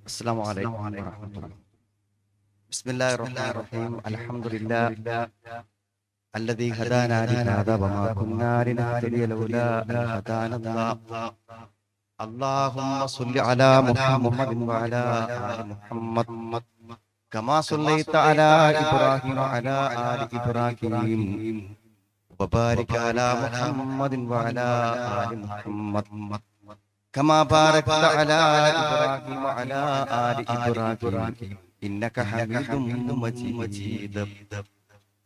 السلام عليكم ورحمة الله. بسم الله الرحمن الرحيم. الحمد لله الذي هدانا لهذا وما كنا لنهتدي لولا أن هدانا الله. اللهم صل على محمد وعلى آل محمد كما صليت على إبراهيم وعلى آل إبراهيم وبارك على محمد وعلى آل محمد كما باركت على إبراهيم وعلى آل إبراهيم إنك حميد مجيد.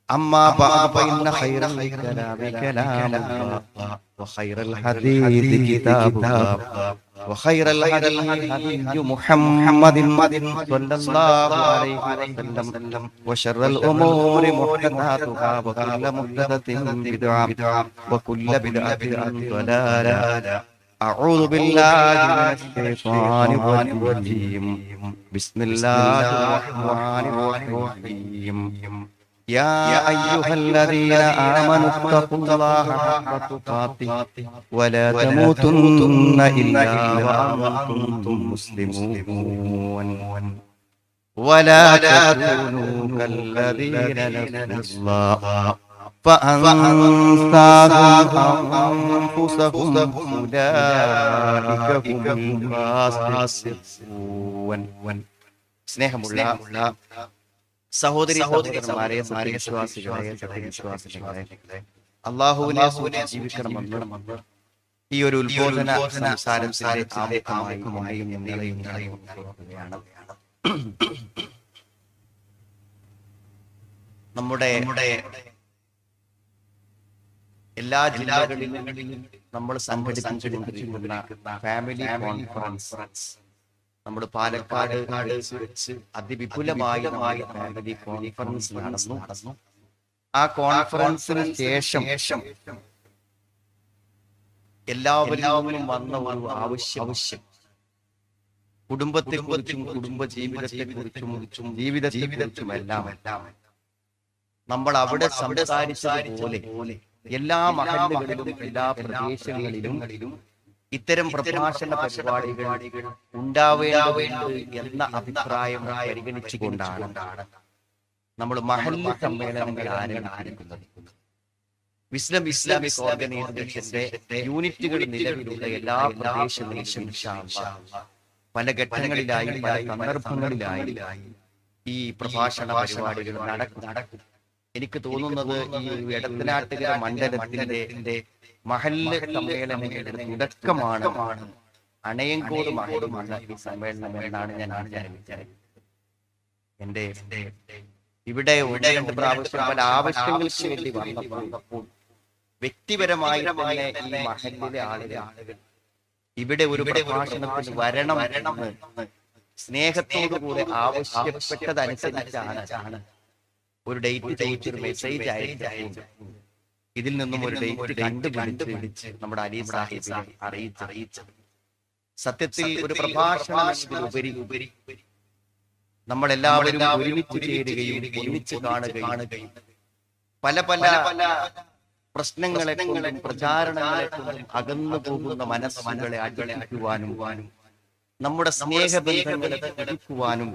أما بعد فإن خير الكلام كلام الله وخير الحديث كتاب الله وخير الهدي هدي محمد صلى الله عليه وسلم وشر الأمور محدثاتها وكل محدثة بدعة وكل بدعة ضلالة. أعوذ بالله من الشيطان الرجيم. بسم الله الرحمن الرحيم. يا أيها الذين آمنوا اتقوا الله حق تقاته ولا تموتن إلا وأنتم مسلمون ولا تكونوا كالذين نسوا الله فأنساهم أنفسهم أولئك هم الفاسقون. സ്നേഹമുള്ള സഹോദരി സഹോദരന്മാരെ, സത്യവിശ്വാസികളെ, അല്ലാഹുവിനെ ജീവിക്കണമെന്ന് ഈ ഒരു ഉത്ബോധന സംസാരത്തിന്റെ ആമുഖമായും നമ്മുടെ എല്ലാ ജില്ലകളിലും നമ്മൾ സംഘടിപ്പിച്ചുകൊണ്ടിരിക്കുന്ന ഫാമിലി കോൺഫറൻസ് നമ്മുടെ പാലക്കാട് വെച്ച് അതിവിപുലമായ ഫാമിലി കോൺഫറൻസ് നടന്നു. ആ കോൺഫറൻസിന് ശേഷം എല്ലാവരും വന്ന ഒരു ആവശ്യം കുടുംബത്തെക്കുറിച്ചും കുടുംബ ജീവിതത്തെക്കുറിച്ചും ജീവിതത്തെക്കുറിച്ചും എല്ലാം നമ്മൾ അവിടെ സംസാരിച്ചതുപോലെ എല്ലാ മഹല്ലുകളിലും എല്ലാ പ്രദേശങ്ങളിലും ഇത്തരം പ്രഭാഷണ പരിപാടികൾ ഉണ്ടാവേണ്ടതുണ്ട് എന്ന അഭിപ്രായം പരിഗണിച്ചുകൊണ്ടാണ് നമ്മൾ മഹല്ല് സമ്മേളനങ്ങൾ ആരംഭിക്കുന്നത്. ഇസ്ലാമിക് ഓർഗനൈസേഷന്റെ യൂണിറ്റുകൾ നിലവിലുള്ള എല്ലാ പ്രദേശങ്ങളിലും പല ഘട്ടങ്ങളിലായി പല സന്ദർഭങ്ങളിലായി ഈ പ്രഭാഷണ പരിപാടികൾ നടക്കും. എനിക്ക് തോന്നുന്നത് ഈ എടത്തനാട്ടുകര മണ്ഡലത്തിന്റെ മഹല്ല് സമ്മേളനങ്ങളുടെ തുടക്കമാണ് അണയങ്കോട് മഹല്ലുള്ള ഈ സമ്മേളനം എന്നാണ് ഞാൻ വിചാരിച്ചത്. എന്റെ ഇവിടെ രണ്ട് പ്രാവശ്യം പല ആവശ്യങ്ങൾക്ക് വേണ്ടി വന്നപ്പോൾ വ്യക്തിപരമായി തന്നെ ഈ മഹല്ലിലെ ആളുകൾ ഇവിടെ ഒരു പ്രഭാഷണത്തിന് വരണം സ്നേഹത്തോടുകൂടെ ആവശ്യപ്പെട്ടതനുസരിച്ചാണ് ഒരു ഡേറ്റ് ചോദിച്ചൊരു മെസ്സേജ് അയച്ചു. ഇതിൽ നിന്നും ഒരു ഡേറ്റ് കണ്ടുപിടിച്ച് നമ്മുടെ അലി സാഹിബിനെ അറിയിച്ചത്. സത്യത്തിൽ ഒരു പ്രഭാഷണത്തിലുപരി നമ്മളെല്ലാവരും ഒരുമിച്ച് ചേരുകയും ഒരുമിച്ച് കാണുകയും പല പ്രശ്നങ്ങളെ കൊണ്ടും പ്രചാരണങ്ങളെ കൊണ്ടും അകന്നു പോകുന്ന മനസ്സുകളെ അടിക്കുവാനും നമ്മുടെ സ്നേഹബന്ധങ്ങളെ തിരിക്കുവാനും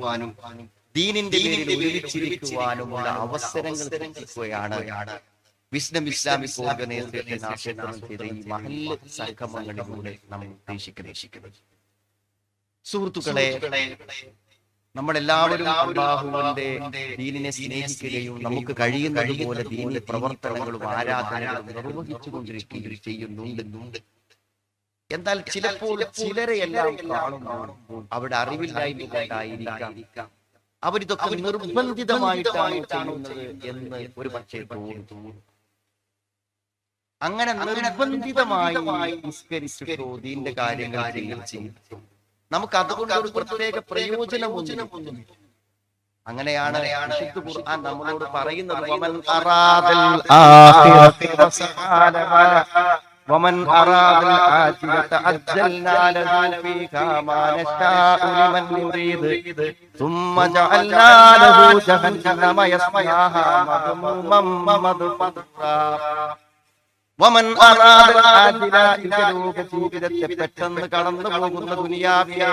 ദീനിന്റെ പേരിൽ ഒരുമിച്ചിരിക്കുവാനുമുള്ള അവസരങ്ങൾ ലഭിക്കുകയാണ് വിസ്ഡം ഇസ്ലാമിക് ഓർഗനൈസേഷൻ ആസൂത്രണം ചെയ്ത ഈ മഹല്ല് സംഗമങ്ങളിലൂടെ നമ്മൾ ഉദ്ദേശിക്കുന്നത്. സുഹൃത്തുക്കളെ, നമ്മളെല്ലാവരും അല്ലാഹുവിന്റെ ദീനിനെ സ്നേഹിക്കുകയും നമുക്ക് കഴിയുന്നതുപോലെ ദീനി പ്രവർത്തനങ്ങളും ആരാധനകളും നിർവഹിച്ചുകൊണ്ടിരിക്കുകയും ചെയ്യുന്നുണ്ട്. എന്നാൽ ചിലപ്പോൾ ചിലരെ എല്ലാം കാണുമ്പോൾ അവിടെ അറിവില്ലായ്മ കൊണ്ടായിരിക്കാം അവരിതൊക്കെ നിർബന്ധിതമായിട്ടാണ് ചെയ്യുന്നത് എന്ന് ഒരു പക്ഷേ തോന്നുന്നു. അങ്ങനെ നിർബന്ധിതമായി നിസ്കരിച്ചിട്ടോ ദീന്റെ കാര്യങ്ങൾ ചെയ്തു നമുക്ക് അതുകൊണ്ട് ഒരു പ്രത്യേക പ്രയോജനമൊന്നും. അങ്ങനെയാണ് ഖുർആൻ നമ്മളോട് പറയുന്നത്, ومن أراد العاجلة عجلنا له فيها ما نشاء لمن نريد ثم جعلنا له جهنم يصلاها مذموما مدحورا. ومن أراد العاجلة ജീവിതത്തെ പെട്ടെന്ന് കടന്നു പോകുന്ന ദുനിയാവിലെ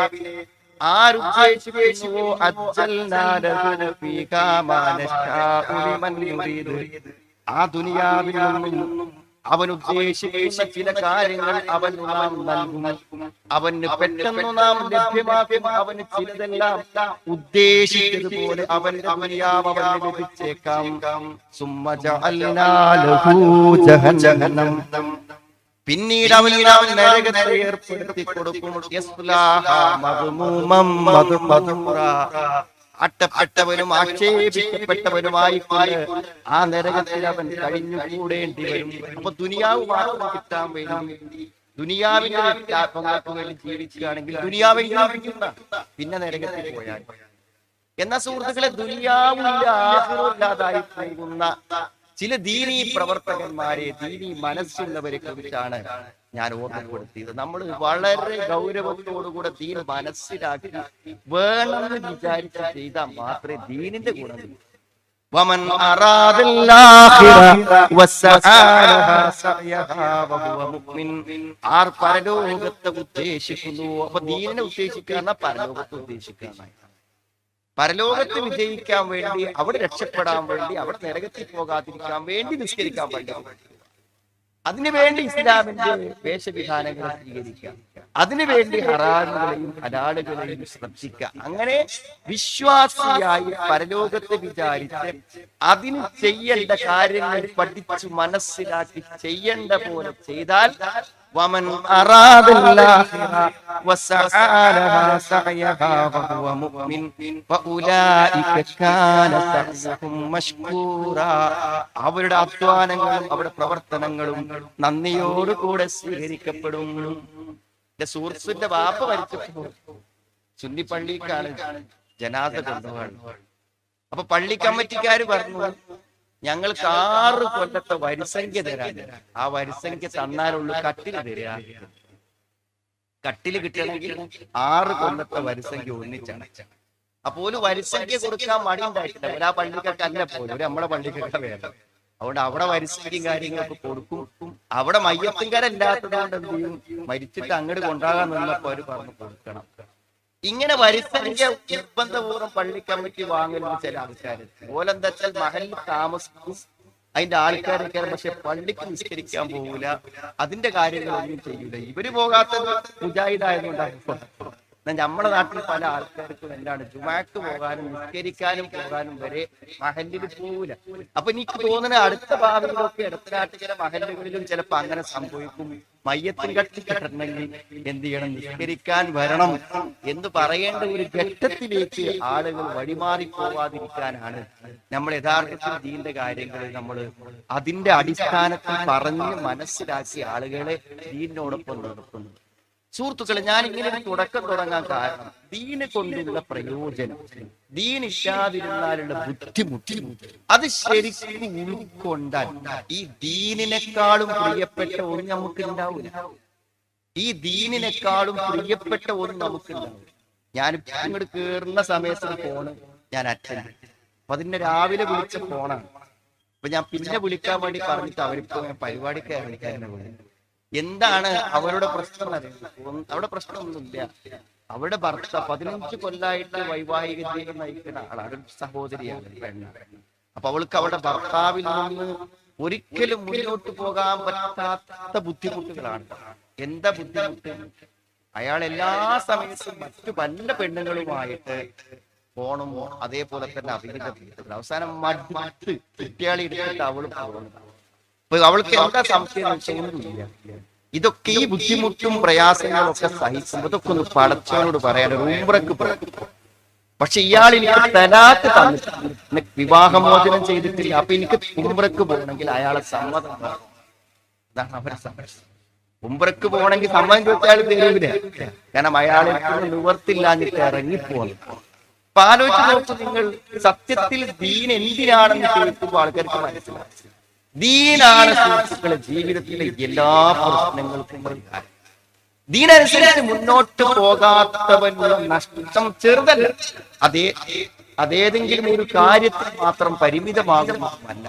ആരുദ്ദേശിക്കുന്നുവോ അജ്ജൽനാ ലഹു ഫീഹാ മാ നശാഉ ലിമൻ യുരീദ്. ആ ദുനിയാവിൽ നിന്നും അവൻ ഉദ്ദേശിക്കുന്ന ചില കാര്യങ്ങൾ അവന് നാം നൽകും. അവന് പെട്ടെന്ന് നാം ലഭ്യമാക്കും. അവന് ചിലതെല്ലാം ഉദ്ദേശിച്ചതുപോലെ അവന്റെ ദുനിയാവ് അവന് ലഭിച്ചേക്കാം. സുമ്മ ജഅൽനാ ലഹു ജഹന്നം. പിന്നീട് അവന് നാം നരകത്തെ ഏർപ്പെടുത്തി കൊടുക്കും. യസ്ലാഹാ മദ്മൂമം മദ്മൂറാ. അട്ടപ്പെട്ടവനും ആക്ഷേപിക്കപ്പെട്ടവനുമായി ആ നരകത്തിൽ അവൻ കഴിഞ്ഞുകൂടേണ്ടി വരും. അപ്പൊ ദുനിയാവ് മാത്രം കിട്ടാൻ വേണ്ടി, ദുനിയാവിന്റെ ലാഭങ്ങൾക്ക് വേണ്ടി ജീവിക്കുകയാണെങ്കിൽ ദുനിയാവിൽ ജീവിക്കുന്ന പിന്നെ നരകത്തിൽ പോയാൽ. എന്നാ സുഹൃത്തുക്കളെ, ദുനിയാവില്ല ആഖിറത്തില്ലാതായി പോകുന്ന ചില ദീനീ പ്രവർത്തകന്മാരെ, ദീനീ മനസ്സുള്ളവരെ കുറിച്ചാണ് ഞാൻ ഓർമ്മപ്പെടുത്തിയത്. നമ്മൾ വളരെ ഗൗരവത്തോടുകൂടെ ദീൻ മനസ്സിലാക്കി വേണമെന്ന് വിചാരിച്ച് ചെയ്താൽ മാത്രമേ ദീനിന്റെ ഗുണം കിട്ടൂ. വമൻ ആർ പരലോകത്തെ ഉദ്ദേശിക്കുന്നു. അപ്പൊ ദീനിനെ ഉദ്ദേശിക്കാന്ന പരലോകത്തെ ഉദ്ദേശിക്കാനായി. പരലോകത്ത് വിജയിക്കാൻ വേണ്ടി, അവിടെ രക്ഷപ്പെടാൻ വേണ്ടി, അവിടെ നരകത്തിൽ പോകാതിരിക്കാൻ വേണ്ടി നിസ്കരിക്കാൻ വേണ്ടി, അതിനുവേണ്ടി ഇസ്ലാമിന്റെ വേഷവിധാനങ്ങൾ സ്വീകരിക്കാം, അതിനുവേണ്ടി ഹറാമുകളെയും ഹലാലുകളെയും ശ്രദ്ധിക്കുക. അങ്ങനെ വിശ്വാസിയായി പരലോകത്തെ വിചാരിച്ച് അതിന് ചെയ്യേണ്ട കാര്യങ്ങൾ പഠിച്ചു മനസ്സിലാക്കി ചെയ്യേണ്ട പോലെ ചെയ്താൽ വമൻ അറാദല്ലാഹിറ വസഅലഹാ സഅയഹാ വഹുവ മുഅ്മിൻ ഫഉലൈക കാന സഅയുഹും മഷ്കൂറാ. അവരുടെ അധ്വാനങ്ങളും അവരുടെ പ്രവർത്തനങ്ങളും നന്ദിയോടുകൂടെ സ്വീകരിക്കപ്പെടും. എന്റെ സുഹൃത്തിന്റെ വാപ്പ മരിച്ചപ്പോൾ സുന്നി പള്ളിക്കാണ് ജനാസ കൊണ്ടുപോകാൻ. അപ്പൊ പള്ളി കമ്മിറ്റിക്കാര് പറഞ്ഞു, ഞങ്ങൾക്ക് 6 കൊല്ലത്തെ വരിസംഖ്യ തരാൻ. ആ വരിസംഖ്യ തന്നാലുള്ളൂ കട്ടില് തരിക. കട്ടില് കിട്ടണമെങ്കിൽ 6 കൊല്ലത്തെ വരിസംഖ്യ ഒന്നിച്ചാണ്. അപ്പൊ ഒരു വരിസംഖ്യ കൊടുക്കാൻ മടി ഉണ്ടായിട്ടില്ല. ഒരു ആ പള്ളിക്കൊക്കെ അല്ല പോലും, ഒരു നമ്മളെ പള്ളിക്കൊക്കെ വേണം. അതുകൊണ്ട് അവിടെ വരിസംഖ്യയും കാര്യങ്ങളൊക്കെ കൊടുക്കും. അവിടെ മയ്യത്തുകാരല്ലാത്തത് കൊണ്ട് എന്ത് ചെയ്യും, മരിച്ചിട്ട് അങ്ങോട്ട് കൊണ്ടാകാൻ നിന്നപ്പോ അവര് പറഞ്ഞു കൊടുക്കണം. ഇങ്ങനെ വരിസംഖ്യ നിർബന്ധപൂർവ്വം പള്ളി കമ്മിറ്റി വാങ്ങുന്ന ചില ആൾക്കാർ ഓലെന്താ വെച്ചാൽ മഹലിൽ താമസിക്കും, അതിന്റെ ആൾക്കാരൊക്കെ, പക്ഷെ പള്ളിക്ക് നിസ്കരിക്കാൻ പോകൂല, അതിന്റെ കാര്യങ്ങളൊന്നും ചെയ്യൂല. ഇവര് പോകാത്തത് മുജാഹിദായതുകൊണ്ടാണ്. നമ്മുടെ നാട്ടിൽ പല ആൾക്കാർക്കും എന്താണ് ജുമാക്ക് പോകാനും നിസ്കരിക്കാനും പോകാനും വരെ മഹല്ലിൽ പോകൂല. അപ്പൊ എനിക്ക് തോന്നുന്ന അടുത്ത ഭാവിയിലൊക്കെ അടുത്ത നാട്ടിലെ മഹല്ലുകളിലും ചിലപ്പോ അങ്ങനെ സംഭവിക്കും. മയ്യത്തും കട്ടിക്കിടണമെങ്കിൽ എന്ത് ചെയ്യണം, നിസ്കരിക്കാൻ വരണം എന്ന് പറയേണ്ട ഒരു ഘട്ടത്തിലേക്ക് ആളുകൾ വഴിമാറി പോവാതിരിക്കാനാണ് നമ്മൾ യഥാർത്ഥത്തിൽ ദീന്റെ കാര്യങ്ങൾ നമ്മൾ അതിന്റെ അടിസ്ഥാനത്തിൽ പറഞ്ഞ് മനസ്സിലാക്കി ആളുകളെ ദീനിനോടൊപ്പം നിർത്തുന്നത്. സുഹൃത്തുക്കളെ, ഞാൻ ഇങ്ങനെ ഒരു തുടക്കം തുടങ്ങാൻ കാരണം ദീനെ കൊണ്ടുള്ള പ്രയോജനം, ദീൻ ഇല്ലാതിരുന്നാലുള്ള ബുദ്ധിമുട്ട്, അത് ശരിക്കും ഉൾക്കൊണ്ടാൽ ഈ ദീനിനെക്കാളും പ്രിയപ്പെട്ട ഒന്ന് നമുക്ക് ഉണ്ടാവില്ല. ഈ ദീനിനെക്കാളും പ്രിയപ്പെട്ട ഒന്ന് നമുക്ക് ഉണ്ടാവില്ല. ഞാൻ അങ്ങോട്ട് കേറുന്ന സമയത്ത് ഫോണ് ഞാൻ അറ്റൻഡ്, അപ്പൊ അതിന്റെ രാവിലെ വിളിച്ച ഫോണാണ്. അപ്പൊ ഞാൻ പിന്നെ വിളിക്കാൻ വേണ്ടി പറഞ്ഞിട്ട് അവരിപ്പോ പരിപാടിക്ക് വിളിക്കാൻ വിളിക്കും. എന്താണ് അവരുടെ പ്രശ്നം അറിയുന്നത്? അവിടെ പ്രശ്നമൊന്നുമില്ല. അവരുടെ ഭർത്ത 15 കൊല്ലായിട്ട് വൈവാഹിക ജീവിതം നയിക്കുന്ന ആളാണ്, ഒരു സഹോദരിയാണ്, പെണ്ണാണ്. അപ്പൊ അവൾക്ക് അവളുടെ ഭർത്താവിൽ നിന്ന് ഒരിക്കലും മുന്നോട്ട് പോകാൻ പറ്റാത്ത ബുദ്ധിമുട്ടുകളാണ്. എന്താ ബുദ്ധിമുട്ട്? അയാൾ എല്ലാ സമയത്തും മറ്റു പല പെണ്ണുങ്ങളുമായിട്ട് പോണം, അതേപോലെ തന്നെ അഭിനന്ദ. അവസാനം മടുത്ത് കുട്ടികളെ എടുത്തിട്ട് അവള് പോകുന്നത്. അപ്പൊ അവൾക്ക് എന്താ സംശയം ഒന്നുമില്ല. ഇതൊക്കെ ഈ ബുദ്ധിമുട്ടും പ്രയാസങ്ങളും ഒക്കെ സഹിക്കുമ്പോൾ ഇതൊക്കെ ഒന്ന് പടച്ചവനോട് പറയാൻ ഉംറക്ക് പോകും. പക്ഷെ ഇയാൾ എനിക്ക് തലാക്ക് തന്നിട്ട് വിവാഹമോചനം ചെയ്തിട്ടില്ല. അപ്പൊ എനിക്ക് ഉംറക്ക് പോകണമെങ്കിൽ അയാളെ സമ്മതം വേണം. ഇതാണ് അവരെ സമരം. ഉംറക്ക് പോകണമെങ്കിൽ സമ്മതം ചോദിച്ചാൽ തരൂല. കാരണം അയാളെ നിവർത്തില്ലാഞ്ഞിട്ട് ഇറങ്ങിപ്പോന്നു. അപ്പൊ ആലോചിച്ച് നോക്കി നിങ്ങൾ, സത്യത്തിൽ ദീൻ എന്തിനാണെന്ന് ചോദിക്കുമ്പോൾ ആൾക്കാർക്ക് മനസ്സിലാവും. ദീനാണ് സുഹൃത്തുക്കളെ ജീവിതത്തിലെ എല്ലാ പ്രശ്നങ്ങൾക്കും പരിഹാരം. ദീനനുസരിച്ച് മുന്നോട്ട് പോകാത്തവനുള്ള നഷ്ടം ചെറുതല്ല, അതേതെങ്കിലും ഒരു കാര്യത്തിൽ മാത്രം പരിമിതമാകുന്നതല്ല.